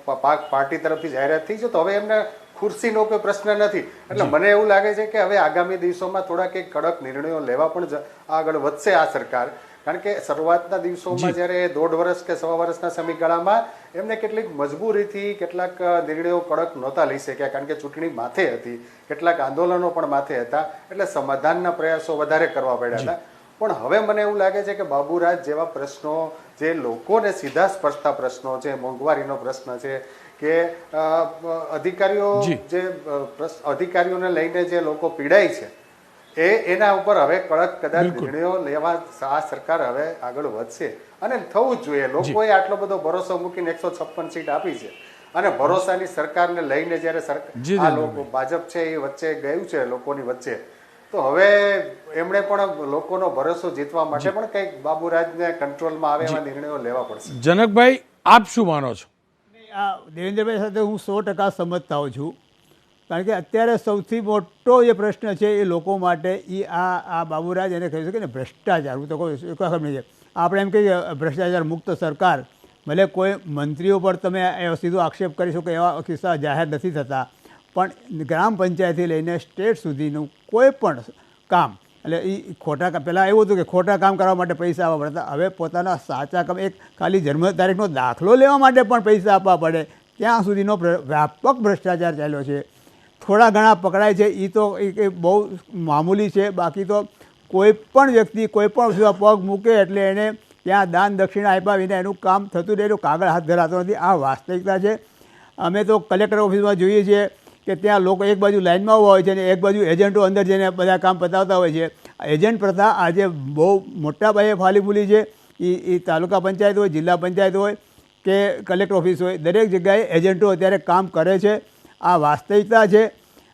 Speaker 3: પાર્ટી તરફથી જાહેરાત થઈ છે તો હવે એમને ખુરશીનો કોઈ પ્રશ્ન નથી. એટલે મને એવું લાગે છે કે હવે આગામી દિવસોમાં થોડા કંઈક કડક નિર્ણયો લેવા પણ આગળ વધશે આ સરકાર. કારણ કે શરૂઆતના દિવસોમાં જ્યારે 1.5 વર્ષ કે 1.25 વર્ષના સમયગાળામાં એમને કેટલીક મજબૂરીથી કેટલાક નિર્ણયો કડક નહોતા લઈ શક્યા, કારણ કે ચૂંટણી માથે હતી, કેટલાક આંદોલનો પણ માથે હતા, એટલે સમાધાનના પ્રયાસો વધારે કરવા પડ્યા હતા. પણ હવે મને એવું લાગે છે કે બાબુરાજ જેવા પ્રશ્નો જે લોકોને સીધા સ્પર્શતા પ્રશ્નો છે, મોંઘવારીનો પ્રશ્ન છે કે અધિકારીઓને લઈને જે લોકો પીડાય છે એના ઉપર હવે કડક કદાચ નિર્ણયો લેવા આ સરકાર હવે આગળ વધશે અને થવું જ જોઈએ. લોકોએ આટલો બધો ભરોસો મૂકીને 156 સીટ આપી છે અને ભરોસાની સરકારને લઈને જયારે આ લોકો ભાજપ છે એ વચ્ચે ગયું છે લોકોની વચ્ચે, તો હવે એમણે પણ લોકોનો ભરોસો જીતવા માટે પણ કંઈક બાબુરાજને કંટ્રોલમાં આવે એવા નિર્ણયો લેવા પડશે.
Speaker 1: જનકભાઈ, આપ શું માનો છો?
Speaker 4: આ દેવેન્દ્રભાઈ સાથે હું 100% સમજતા હોઉં છું. કારણ કે અત્યારે સૌથી મોટો જે પ્રશ્ન છે એ લોકો માટે એ આ બાબુરાજ એને કહ્યું છે કે ને ભ્રષ્ટાચાર, હું તો કહું છું ખબર નહીં છે, આપણે એમ કહીએ ભ્રષ્ટાચાર મુક્ત સરકાર, ભલે કોઈ મંત્રીઓ પર તમે સીધો આક્ષેપ કરી શકો એવા કિસ્સા જાહેર નથી થતા, પણ ગ્રામ પંચાયતથી લઈને સ્ટેટ સુધીનું કોઈ પણ કામ, એટલે એ ખોટા પહેલાં એવું હતું કે ખોટા કામ કરવા માટે પૈસા આપવા પડતા, હવે પોતાના સાચા કામ, એક ખાલી જન્મ તારીખનો દાખલો લેવા માટે પણ પૈસા આપવા પડે, ત્યાં સુધીનો વ્યાપક ભ્રષ્ટાચાર ચાલ્યો છે. થોડા ઘણા પકડાય છે એ તો એ બહુ મામૂલી છે, બાકી તો કોઈ પણ વ્યક્તિ કોઈ પણ વસ્તુમાં પગ મૂકે એટલે એને ત્યાં દાન દક્ષિણા આપ્યા વિના એનું કામ થતું રહે, એનું કાગળ હાથ ધરાતો નથી. આ વાસ્તવિકતા છે. અમે તો કલેક્ટર ઓફિસમાં જોઈએ છીએ કે ત્યાં લોકો એક બાજુ લાઇનમાં ઊભા હોય છે અને એક બાજુ એજન્ટો અંદર જઈને બધા કામ પતાવતા હોય છે. એજન્ટ પ્રથા આજે બહુ મોટા પાયે ફાલીફૂલી છે. એ તાલુકા પંચાયત હોય, જિલ્લા પંચાયત હોય કે કલેક્ટર ઓફિસ હોય, દરેક જગ્યાએ એજન્ટો અત્યારે કામ કરે છે. આ વાસ્તવિકતા છે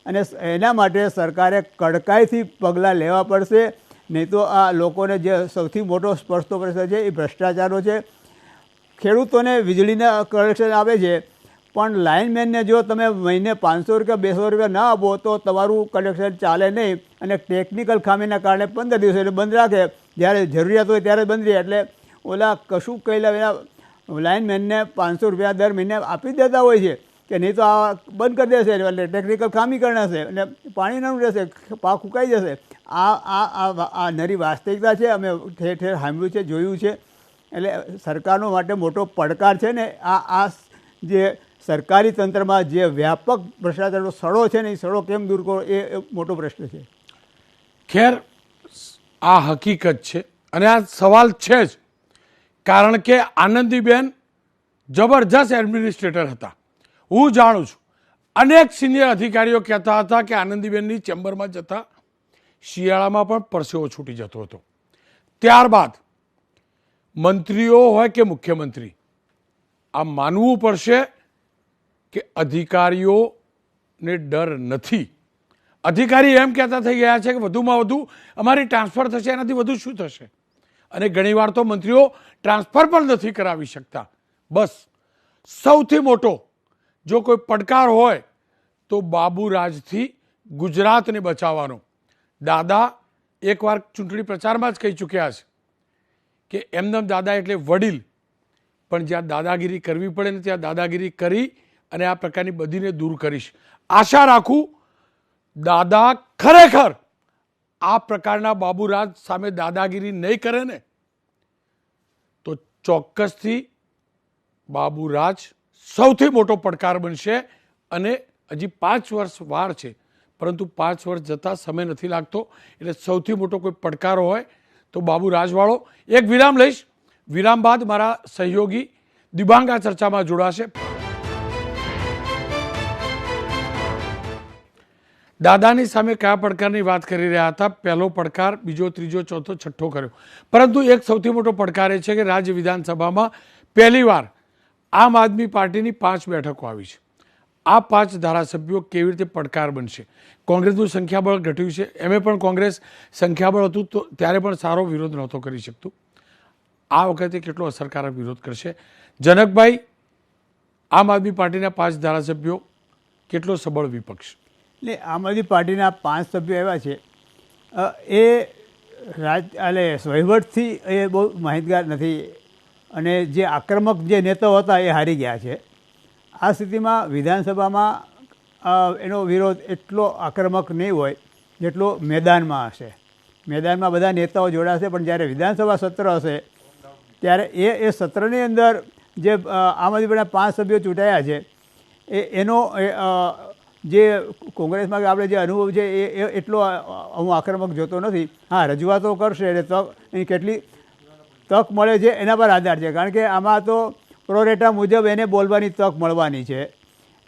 Speaker 4: અને એના માટે સરકારે કડકાઈથી પગલાં લેવા પડશે, નહીં તો આ લોકોને જે સૌથી મોટો સ્પર્શતો પ્રશ્ન છે એ ભ્રષ્ટાચારો છે. ખેડૂતોને વીજળીના કનેક્શન આપે છે, પણ લાઇનમેનને જો તમે મહિને 500 રૂપિયા 200 રૂપિયા ના આપો તો તમારું કનેક્શન ચાલે નહીં, અને ટેકનિકલ ખામીના કારણે 15 દિવસ એટલે બંધ રાખે, જ્યારે જરૂરિયાત હોય ત્યારે બંધ રહે. એટલે ઓલા કશું કહેલા વિના લાઇનમેનને 500 રૂપિયા દર મહિને આપી દેતા હોય છે કે નહીં તો આ બંધ કરી દેશે, એટલે ટેકનિકલ ખામી કરી નાખશે અને પાણી નાનું રહેશે, પાક સુકાઈ જશે. આ નરી વાસ્તવિકતા છે. અમે ઠેર ઠેર સાંભળ્યું છે, જોયું છે. એટલે સરકારનો માટે મોટો પડકાર છે ને આ જે સરકારી તંત્રમાં જે વ્યાપક ભ્રષ્ટાચારનો સડો છે ને એ સડો કેમ દૂર કરવો એ મોટો પ્રશ્ન છે.
Speaker 1: ખેર, આ હકીકત છે અને આ સવાલ છે જ, કારણ કે આનંદીબેન જબરજસ્ત એડમિનિસ્ટ્રેટર હતા. હું જાણું છું, અનેક સિનિયર અધિકારીઓ કહેતા હતા કે આનંદીબેનની ચેમ્બરમાં જતા શિયાળામાં પણ પરસેવો છૂટી જતો હતો. ત્યારબાદ મંત્રીઓ હોય કે મુખ્યમંત્રી, આ માનવું પડશે કે અધિકારીઓને ડર નથી. અધિકારી એમ કહેતા થઈ ગયા છે કે વધુમાં વધુ અમારી ટ્રાન્સફર થશે, એનાથી વધુ શું થશે? અને ઘણીવાર તો મંત્રીઓ ટ્રાન્સફર પણ નથી કરાવી શકતા. બસ સૌથી મોટો જો કોઈ પડકાર હોય તો બાબુરાજથી ગુજરાતને બચાવવાનો. દાદા એકવાર ચૂંટણી પ્રચારમાં જ કહી ચૂક્યા છે કે એમનેમ દાદા એટલે વડીલ, પણ જ્યાં દાદાગીરી કરવી પડે ને ત્યાં દાદાગીરી કરી અને આ પ્રકારની બધીને દૂર કરીશ. આશા રાખું દાદા ખરેખર આ પ્રકારના બાબુરાજ સામે દાદાગીરી નહીં કરે ને તો ચોક્કસથી બાબુરાજ સૌથી મોટો પડકાર બનશે. અને હજી 5 વર્ષ વાર છે, પરંતુ 5 વર્ષ જતાં સમય નથી લાગતો. એટલે સૌથી મોટો કોઈ પડકારો હોય તો બાબુરાજવાળો. એક વિરામ લઈશ, વિરામ બાદ મારા સહયોગી દિબાંગ આ ચર્ચામાં જોડાશે. દાદાની સામે કયા પડકારની વાત કરી રહ્યા હતા? પહેલો પડકાર, બીજો, ત્રીજો, ચોથો, છઠ્ઠો કર્યો, પરંતુ એક સૌથી મોટો પડકાર એ છે કે રાજ્ય વિધાનસભામાં પહેલીવાર આમ આદમી પાર્ટીની 5 બેઠકો આવી છે. આ 5 ધારાસભ્યો કેવી રીતે પડકાર બનશે? કોંગ્રેસનું સંખ્યાબળ ઘટ્યું છે, એમે પણ કોંગ્રેસ સંખ્યાબળ હતું તો ત્યારે પણ સારો વિરોધ નહોતો કરી શકતું. આ વખતે કેટલો અસરકારક વિરોધ કરશે? જનકભાઈ, આમ આદમી પાર્ટીના 5 ધારાસભ્યો, કેટલો સબળ વિપક્ષ?
Speaker 4: એટલે આમ આદમી પાર્ટીના 5 સભ્યો એવા છે એ એટલે વહીવટથી એ બહુ માહિતગાર નથી, અને જે આક્રમક જે નેતાઓ હતા એ હારી ગયા છે. આ સ્થિતિમાં વિધાનસભામાં એનો વિરોધ એટલો આક્રમક નહીં હોય જેટલો મેદાનમાં હશે. મેદાનમાં બધા નેતાઓ જોડાશે, પણ જ્યારે વિધાનસભા સત્ર હશે ત્યારે એ સત્રની અંદર જે આમ આદમી પાર્ટીના 5 સભ્યો ચૂંટાયા છે એનો જે કોંગ્રેસમાં આપણે જે અનુભવ છે એ એટલો હું આક્રમક જોતો નથી. હા, રજૂઆતો કરશે એટલે એની કેટલી તક મળે છે એના પર આધાર છે, કારણ કે આમાં તો પ્રોરેટા મુજબ એને બોલવાની તક મળવાની છે.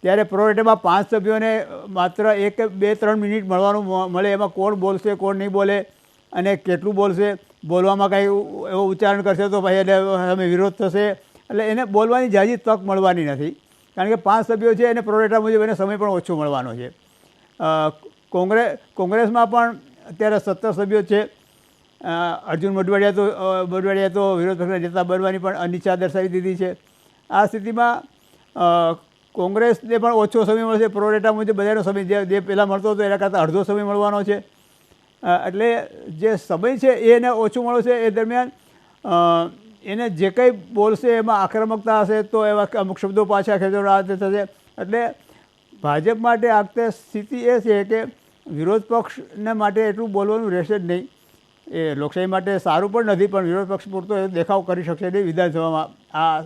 Speaker 4: ત્યારે પ્રોરેટામાં 5 સભ્યોને માત્ર 1, 2, 3 મિનિટ મળવાનું મળે. એમાં કોણ બોલશે, કોણ નહીં બોલે અને કેટલું બોલશે, બોલવામાં કાંઈ એવો ઉચ્ચારણ કરશે તો ભાઈ એટલે સામે વિરોધ થશે. એટલે એને બોલવાની જાજી તક મળવાની નથી, કારણ કે 5 સભ્યો છે એને પ્રોરેટા મુજબ એને સમય પણ ઓછો મળવાનો છે. કોંગ્રેસમાં પણ અત્યારે 17 સભ્યો છે. અર્જુન મોઢવાડિયા તો વિરોધ પક્ષના નેતા બનવાની પણ અનિચ્છા દર્શાવી દીધી છે. આ સ્થિતિમાં કોંગ્રેસને પણ ઓછો સમય મળશે, પ્રોરેટા મુજબ બધાનો સમય જે પહેલાં મળતો હતો એના કરતાં અડધો સમય મળવાનો છે. એટલે જે સમય છે એને ઓછું મળશે. એ દરમિયાન એને જે કંઈ બોલશે એમાં આક્રમકતા હશે તો એવા અમુક શબ્દો પાછા ખેંચવા થશે. એટલે ભાજપ માટે આ વખતે સ્થિતિ એ છે કે વિરોધ પક્ષને માટે એટલું બોલવાનું રહેશે જ નહીં. એ લોકશાહી માટે સારું પણ નથી, પણ વિરોધ પક્ષ પૂરતો એ દેખાવ કરી શકશે નહીં વિધાનસભામાં. આ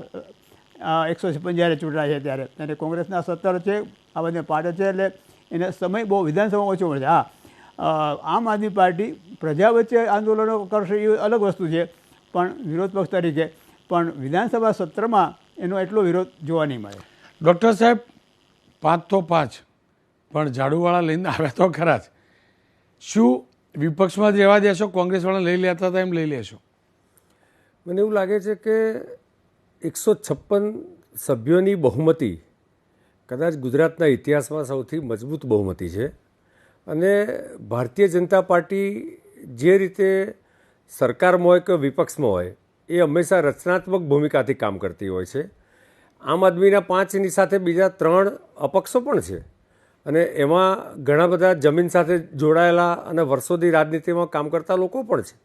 Speaker 4: 156 જ્યારે ચૂંટાય છે ત્યારે, અને કોંગ્રેસના 17 છે, આ બધા પાર્ટી છે, એટલે એને સમય બહુ વિધાનસભામાં ઓછો મળશે. હા, આમ આદમી પાર્ટી પ્રજા વચ્ચે આંદોલનો કરશે એ અલગ વસ્તુ છે, પણ વિરોધ પક્ષ તરીકે પણ વિધાનસભા સત્રમાં એનો એટલો વિરોધ જોવા નહીં મળે.
Speaker 1: ડૉક્ટર સાહેબ, 5 તો 5, પણ ઝાડુવાળા લઈને આવ્યા તો ખરા જ. શું વિપક્ષમાં જ રહેવા દેશો? કોંગ્રેસવાળા લઈ લેતા હતા એમ લઈ લેશો?
Speaker 2: મને એવું લાગે છે કે 156 સભ્યોની બહુમતી કદાચ ગુજરાતના ઇતિહાસમાં સૌથી મજબૂત બહુમતી છે. અને ભારતીય જનતા પાર્ટી જે રીતે સરકારમાં હોય કે વિપક્ષમાં હોય એ હંમેશા રચનાત્મક ભૂમિકાથી કામ કરતી હોય છે. આમ આદમીના 5ની સાથે બીજા 3 અપક્ષો પણ છે, અને એમાં ઘણા બધા જમીન સાથે જોડાયેલા અને વર્ષોથી રાજનીતિમાં કામ કરતા લોકો પણ છે.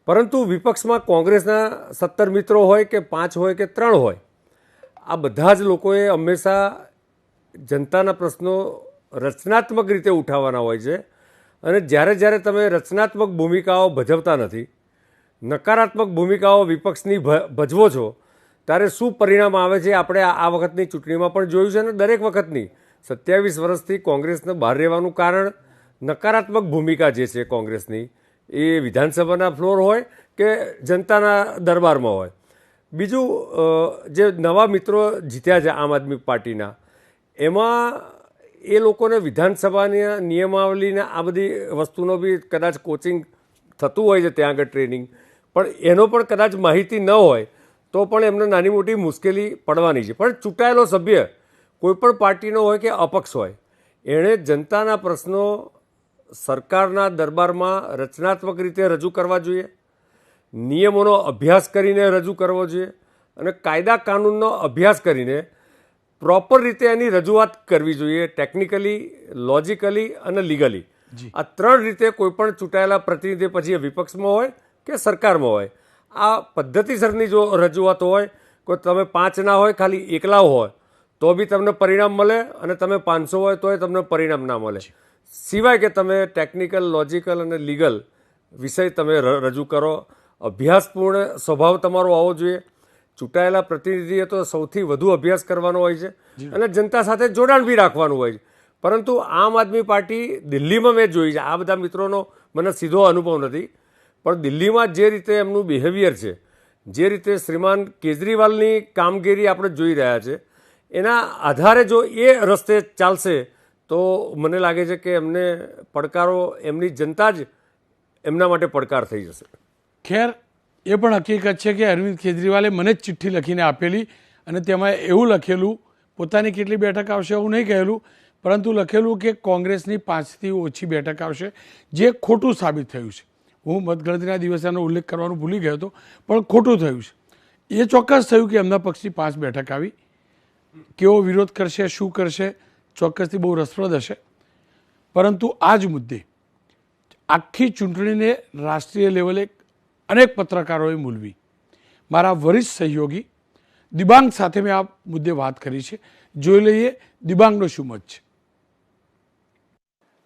Speaker 2: પરંતુ વિપક્ષમાં કોંગ્રેસના 17 મિત્રો હોય કે 5 હોય કે 3 હોય, આ બધા જ લોકોએ હંમેશા જનતાના પ્રશ્નો રચનાત્મક રીતે ઉઠાવવાના હોય છે. અને જ્યારે તમે રચનાત્મક ભૂમિકાઓ ભજવતા નથી, નકારાત્મક ભૂમિકાઓ વિપક્ષની ભજવો છો, ત્યારે શું પરિણામ આવે છે આપણે આ વખતની ચૂંટણીમાં પણ જોયું છે. અને દરેક વખતની 27 વર્ષથી કોંગ્રેસને બહાર રહેવાનું કારણ નકારાત્મક ભૂમિકા જે છે કોંગ્રેસની, એ વિધાનસભાના ફ્લોર હોય કે જનતાના દરબારમાં હોય. બીજું, જે નવા મિત્રો જીત્યા છે આમ આદમી પાર્ટીના, એમાં એ લોકોને વિધાનસભાની નિયમાવલીના આ બધી વસ્તુનો બી કદાચ કોચિંગ થતું હોય છે ત્યાં આગળ, ટ્રેનિંગ, પણ એનો પણ કદાચ માહિતી ન હોય તો પણ એમને નાની મોટી મુશ્કેલી પડવાની છે. પણ ચૂંટાયેલો સભ્ય કોઈપણ પાર્ટીનો હોય કે અપક્ષ હોય, એણે જનતાના પ્રશ્નો સરકારના દરબારમાં રચનાત્મક રીતે રજૂ કરવા જોઈએ, નિયમોનો અભ્યાસ કરીને રજૂ કરવો જોઈએ, અને કાયદા કાનૂનનો અભ્યાસ કરીને પ્રોપર રીતે એની રજૂઆત કરવી જોઈએ, ટેકનિકલી, લોજિકલી અને લીગલી. આ 3 રીતે કોઈપણ ચૂંટાયેલા પ્રતિનિધિ, પછી વિપક્ષમાં હોય કે સરકારમાં હોય, આ પદ્ધતિસરની જો રજૂઆતો હોય, કોઈ તમે 5 ના હોય, ખાલી એકલા હોય તો બી તમને પરિણામ મળે, અને તમે 500 હોય તોય તમને પરિણામ ના મળે. સિવાય કે તમે ટેકનિકલ, લોજિકલ અને લીગલ વિષય તમે રજૂ કરો. અભ્યાસપૂર્ણ સ્વભાવ તમારો આવવો જોઈએ. ચૂંટાયેલા પ્રતિનિધિએ તો સૌથી વધુ અભ્યાસ કરવાનો હોય છે, અને જનતા સાથે જોડાણ બી રાખવાનું હોય છે. પરંતુ આમ આદમી પાર્ટી દિલ્હીમાં મેં જોઈ છે, આ બધા મિત્રોનો મને સીધો અનુભવ નથી, પણ દિલ્હીમાં જે રીતે એમનું બિહેવિયર છે, જે રીતે શ્રીમાન કેજરીવાલની કામગીરી આપણે જોઈ રહ્યા છે, એના આધારે જો એ રસ્તે ચાલશે તો મને લાગે છે કે એમને પડકારો, એમની જનતા જ એમના માટે પડકાર થઈ જશે.
Speaker 1: ખેર, એ પણ હકીકત છે કે અરવિંદ કેજરીવાલે મને જ ચિઠ્ઠી લખીને આપેલી, અને તેમાં એવું લખેલું, પોતાની કેટલી બેઠક આવશે એવું નહીં કહેલું, પરંતુ લખેલું કે કોંગ્રેસની 5થી ઓછી બેઠક આવશે, જે ખોટું સાબિત થયું છે. હું મતગણતરીના દિવસનો ઉલ્લેખ કરવાનું ભૂલી ગયો હતો, પણ ખોટું થયું છે. એ ચોક્કસ થયું કે એમના પક્ષની 5 બેઠક આવી. કેવો વિરોધ કરશે, શું કરશે, ચોક્કસથી બહુ રસપ્રદ હશે. પરંતુ આ જ મુદ્દે આખી ચૂંટણીને રાષ્ટ્રીય લેવલે અનેક પત્રકારોએ મૂલવી. મારા વરિષ્ઠ સહયોગી દિબાંગ સાથે મેં આ મુદ્દે વાત કરી છે. જોઈ લઈએ दिबांग शू मत है।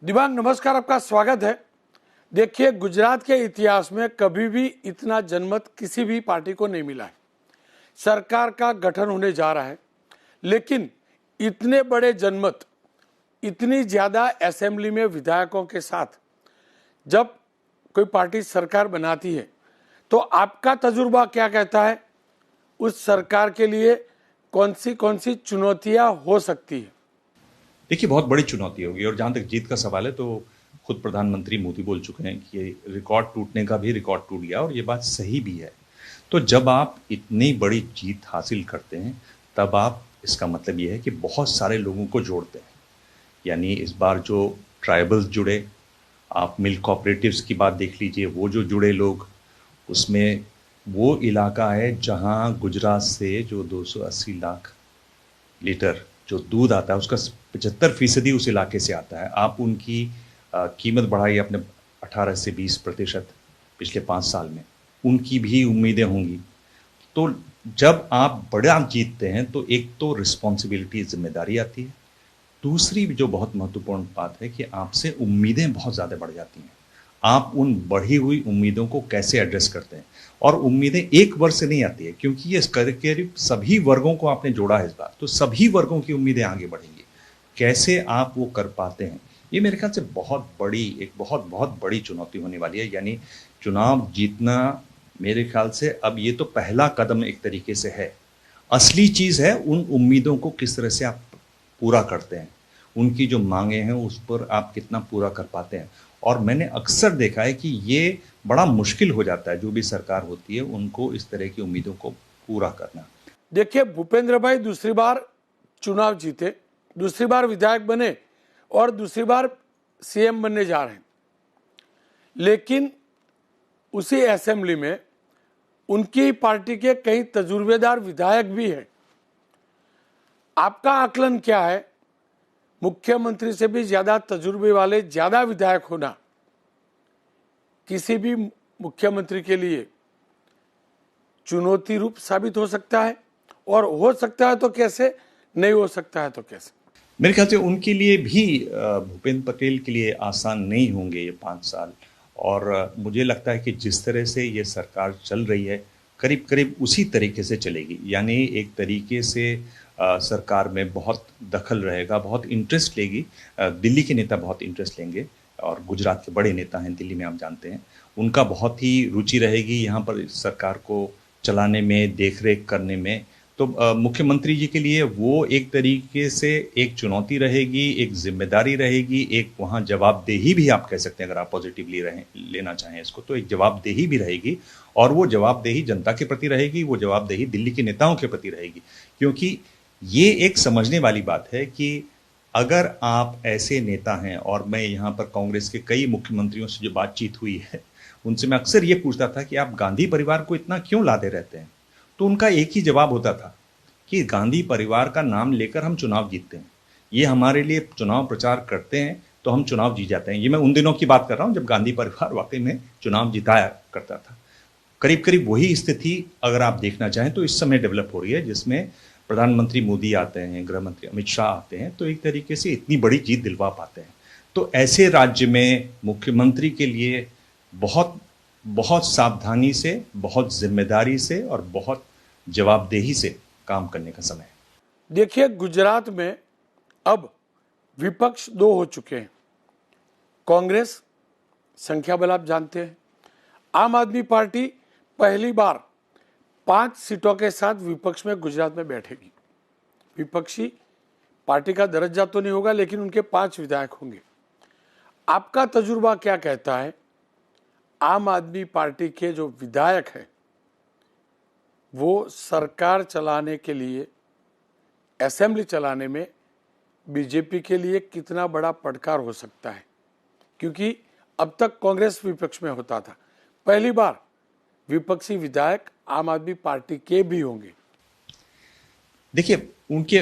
Speaker 1: दिबांग नमस्कार, आपका स्वागत है। देखिए, गुजरात के इतिहास में कभी भी इतना जनमत किसी भी पार्टी को नहीं मिला है। सरकार का गठन होने जा रहा है, लेकिन इतने बड़े जनमत, इतनी ज्यादा असेंबली में विधायकों के साथ जब कोई पार्टी सरकार बनाती है, तो आपका तजुर्बा क्या कहता है? उस सरकार के लिए कौन सी चुनौतियां हो सकती है?
Speaker 5: देखिए, बहुत बड़ी चुनौती होगी। और जहां तक जीत का सवाल है, तो खुद प्रधानमंत्री मोदी बोल चुके हैं कि ये रिकॉर्ड टूटने का भी रिकॉर्ड टूट गया, और ये बात सही भी है। तो जब आप इतनी बड़ी जीत हासिल करते हैं, तब आप, इसका मतलब ये है कि बहुत सारे लोगों को जोड़ते हैं। यानी इस बार जो ट्राइबल्स जुड़े, आप मिल्क कोऑपरेटिव्स की बात देख लीजिए, वो जो जुड़े लोग, उसमें वो इलाका है जहां गुजरात से जो 280 लाख लीटर जो दूध आता है उसका 75% उस इलाके से आता है। आप उनकी कीमत बढ़ाई अपने 18 से 20% पिछले 5 साल में, उनकी भी उम्मीदें होंगी। तो जब आप बड़ा जीतते हैं तो एक तो रिस्पॉन्सिबिलिटी, जिम्मेदारी आती है, दूसरी जो बहुत महत्वपूर्ण बात है कि आपसे उम्मीदें बहुत ज़्यादा बढ़ जाती हैं। आप उन बढ़ी हुई उम्मीदों को कैसे एड्रेस करते हैं, और उम्मीदें एक वर्ग से नहीं आती है, क्योंकि ये करीब सभी वर्गों को आपने जोड़ा है इस बार, तो सभी वर्गों की उम्मीदें आगे बढ़ेंगी। कैसे आप वो कर पाते हैं, ये मेरे ख्याल से बहुत बड़ी चुनौती होने वाली है। यानी चुनाव जीतना मेरे ख्याल से अब ये तो पहला कदम एक तरीके से है। असली चीज़ है उन उम्मीदों को किस तरह से आप पूरा करते हैं, उनकी जो मांगे हैं उस पर आप कितना पूरा कर पाते हैं। और मैंने अक्सर देखा है कि ये बड़ा मुश्किल हो जाता है, जो भी सरकार होती है उनको इस तरह की उम्मीदों को पूरा करना।
Speaker 1: देखिए, भूपेंद्र भाई दूसरी बार चुनाव जीते, दूसरी बार विधायक बने और दूसरी बार सीएम बनने जा रहे हैं, लेकिन उसी असेंबली में उनकी पार्टी के कई तजुर्बेदार विधायक भी हैं। आपका आकलन क्या है, मुख्यमंत्री से भी ज्यादा तजुर्बे वाले ज्यादा विधायक होना किसी भी मुख्यमंत्री के लिए चुनौती रूप साबित हो सकता है, और हो सकता है तो कैसे, नहीं हो सकता है तो कैसे?
Speaker 5: मेरे ख्याल से उनके लिए भी भूपेंद्र पटेल के लिए आसान नहीं होंगे ये 5 साल। और मुझे लगता है कि जिस तरह से ये सरकार चल रही है करीब करीब उसी तरीके से चलेगी। यानी एक तरीके से सरकार में बहुत दखल रहेगा, बहुत इंटरेस्ट लेगी। दिल्ली के नेता बहुत इंटरेस्ट लेंगे, और गुजरात के बड़े नेता हैं दिल्ली में, आप जानते हैं, उनका बहुत ही रुचि रहेगी यहाँ पर सरकार को चलाने में, देख रेख करने में। तो मुख्यमंत्री जी के लिए वो एक तरीके से एक चुनौती रहेगी, एक जिम्मेदारी रहेगी, एक वहाँ जवाबदेही भी आप कह सकते हैं, अगर आप पॉजिटिवली लेना चाहें इसको, तो एक जवाबदेही भी रहेगी। और वो जवाबदेही जनता के प्रति रहेगी, वो जवाबदेही दिल्ली के नेताओं के प्रति रहेगी। क्योंकि ये एक समझने वाली बात है कि अगर आप ऐसे नेता हैं, और मैं यहाँ पर कांग्रेस के कई मुख्यमंत्रियों से जो बातचीत हुई है उनसे मैं अक्सर ये पूछता था कि आप गांधी परिवार को इतना क्यों लाते रहते हैं, तो उनका एक ही जवाब होता था कि गांधी परिवार का नाम लेकर हम चुनाव जीतते हैं, ये हमारे लिए चुनाव प्रचार करते हैं तो हम चुनाव जीत जाते हैं। ये मैं उन दिनों की बात कर रहा हूँ जब गांधी परिवार वाकई में चुनाव जिताया करता था। करीब करीब वही स्थिति अगर आप देखना चाहें तो इस समय डेवलप हो रही है, जिसमें प्रधानमंत्री मोदी आते हैं, गृह मंत्री अमित शाह आते हैं, तो एक तरीके से इतनी बड़ी जीत दिलवा पाते हैं। तो ऐसे राज्य में मुख्यमंत्री के लिए बहुत सावधानी से, बहुत जिम्मेदारी से और बहुत जवाबदेही से काम करने का समय है।
Speaker 1: देखिए, गुजरात में अब विपक्ष 2 हो चुके हैं। कांग्रेस संख्या बल आप जानते हैं, आम आदमी पार्टी पहली बार 5 सीटों के साथ विपक्ष में गुजरात में बैठेगी। विपक्षी पार्टी का दर्जा तो नहीं होगा, लेकिन उनके 5 विधायक होंगे। आपका तजुर्बा क्या कहता है, आम आदमी पार्टी के जो विधायक हैं वो सरकार चलाने के लिए, असेंबली चलाने में बीजेपी के लिए कितना बड़ा पड़कार हो सकता है? क्योंकि अब तक कांग्रेस विपक्ष में होता था, पहली बार विपक्षी विधायक आम आदमी पार्टी के भी होंगे।
Speaker 5: देखिए, उनके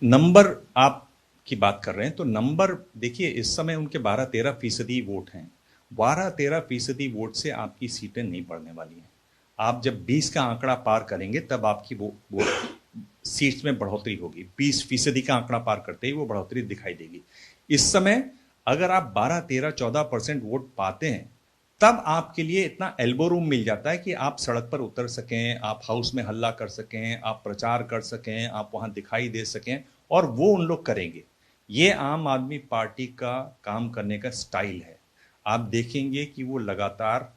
Speaker 5: नंबर आप की बात कर रहे हैं तो नंबर देखिए, इस समय उनके 12-13% वोट हैं। 12-13% वोट से आपकी सीटें नहीं बढ़ने वाली हैं। आप जब 20 का आंकड़ा पार करेंगे तब आपकी वो सीट्स में बढ़ोतरी होगी। 20% का आंकड़ा पार करते ही वो बढ़ोतरी दिखाई देगी। इस समय अगर आप 12-13-14% वोट पाते हैं तब आपके लिए इतना एल्बो रूम मिल जाता है कि आप सड़क पर उतर सकें, आप हाउस में हल्ला कर सकें, आप प्रचार कर सकें, आप वहां दिखाई दे सकें, और वो उन लोग करेंगे। ये आम आदमी पार्टी का काम करने का स्टाइल है। आप देखेंगे कि वो लगातार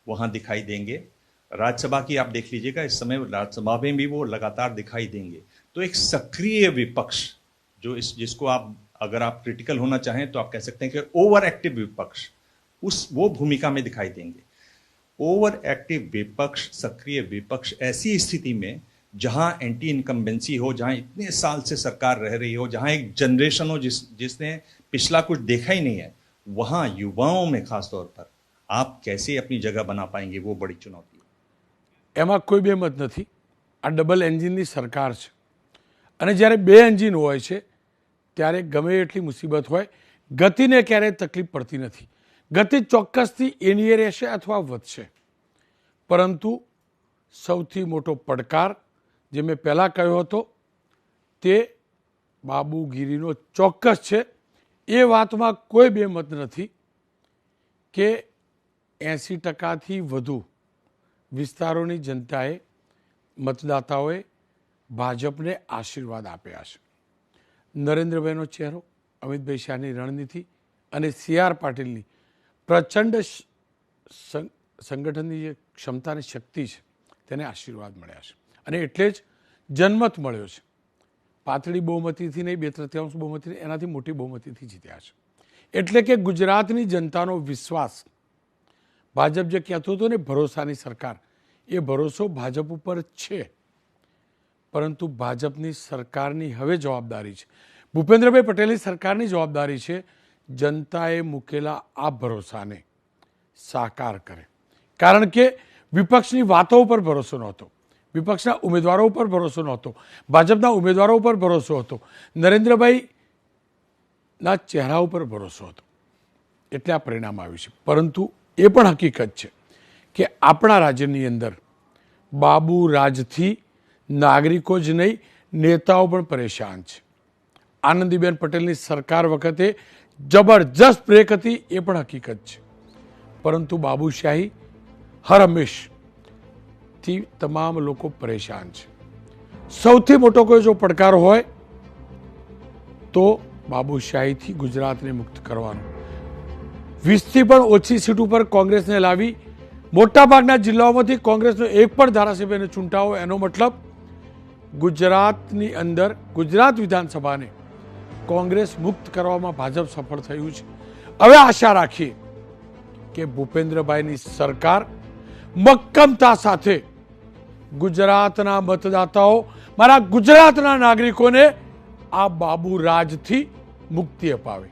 Speaker 5: वहां दिखाई देंगे। राज्यसभा की आप देख लीजिएगा, इस समय राज्यसभा में भी वो लगातार दिखाई देंगे। तो एक सक्रिय विपक्ष, जो जिसको आप अगर आप क्रिटिकल होना चाहें तो आप कह सकते हैं कि ओवर एक्टिव विपक्ष, वो भूमिका में दिखाई देंगे। ओवर एक्टिव विपक्ष, सक्रिय विपक्ष ऐसी स्थिति में जहां एंटी इनकम्बेंसी हो, जहां इतने साल से सरकार रह रही हो, जहां एक जनरेशन हो जिसने पिछला कुछ देखा ही नहीं है, वहां युवाओं में खासतौर पर आप कैसे अपनी जगह बना पाएंगे, वो बड़ी चुनौती है।
Speaker 1: એમાં કોઈ બેમત નથી, આ ડબલ એન્જિનની સરકાર છે। અને જ્યારે બે એન્જિન હોય છે ત્યારે ગમે એટલી મુસીબત હોય, ગતિને ક્યારેય તકલીફ પડતી નથી. ગતિ ચોક્કસથી એની એ રહેશે અથવા વધશે, પરંતુ સૌથી મોટો પડકાર જે મેં પહેલાં કહ્યો હતો તે બાબુગીરીનો ચોક્કસ છે. એ વાતમાં કોઈ બેમત નથી કે 80%થી વધુ વિસ્તારોની જનતાએ, મતદાતાઓએ ભાજપને આશીર્વાદ આપ્યા છે. નરેન્દ્રભાઈનો ચહેરો, અમિતભાઈ શાહની રણનીતિ અને CR પાટીલની પ્રચંડ સંગઠનની જે ક્ષમતા અને શક્તિ છે તેને આશીર્વાદ મળ્યા છે. અને એટલે જ જનમત મળ્યો છે. પાતળી બહુમતીથી નહીં, 2/3 બહુમતીથી, એનાથી મોટી બહુમતીથી જીત્યા છે. એટલે કે ગુજરાતની જનતાનો વિશ્વાસ, ભાજપ જે કહેતું હતું ને ભરોસાની સરકાર, એ ભરોસો ભાજપ ઉપર છે. પરંતુ ભાજપની સરકારની હવે જવાબદારી છે, ભૂપેન્દ્રભાઈ પટેલની સરકારની જવાબદારી છે જનતાએ મૂકેલા આ ભરોસાને સાકાર કરે. કારણ કે વિપક્ષની વાતો ઉપર ભરોસો નહોતો, વિપક્ષના ઉમેદવારો ઉપર ભરોસો નહોતો, ભાજપના ઉમેદવારો ઉપર ભરોસો હતો, નરેન્દ્રભાઈના ચહેરા ઉપર ભરોસો હતો. એટલે આ પરિણામ આવ્યું છે. પરંતુ એ પણ હકીકત છે કે આપણા રાજ્યની અંદર બાબુ રાજથી નાગરિકો જ નહીં, નેતાઓ પણ પરેશાન છે. આનંદીબેન પટેલની સરકાર વખતે જબરજસ્ત બ્રેક હતી, એ પણ હકીકત છે. પરંતુ બાબુશાહી હર હંમેશથી તમામ લોકો પરેશાન છે. સૌથી મોટો કોઈ જો પડકાર હોય તો બાબુશાહીથી ગુજરાતને મુક્ત કરવાનો. 20થી પણ ઓછી સીટ ઉપર કોંગ્રેસને લાવી, મોટાભાગના જિલ્લાઓમાંથી કોંગ્રેસનો એક પણ ધારાસભ્યને ચૂંટાવો, એનો મતલબ ગુજરાતની અંદર, ગુજરાત વિધાનસભાને કોંગ્રેસ મુક્ત કરવામાં ભાજપ સફળ થયું છે. હવે આશા રાખીએ કે ભૂપેન્દ્રભાઈની સરકાર મક્કમતા સાથે ગુજરાતના મતદાતાઓ, મારા ગુજરાતના નાગરિકોને આ બાબુ રાજથી મુક્તિ અપાવે.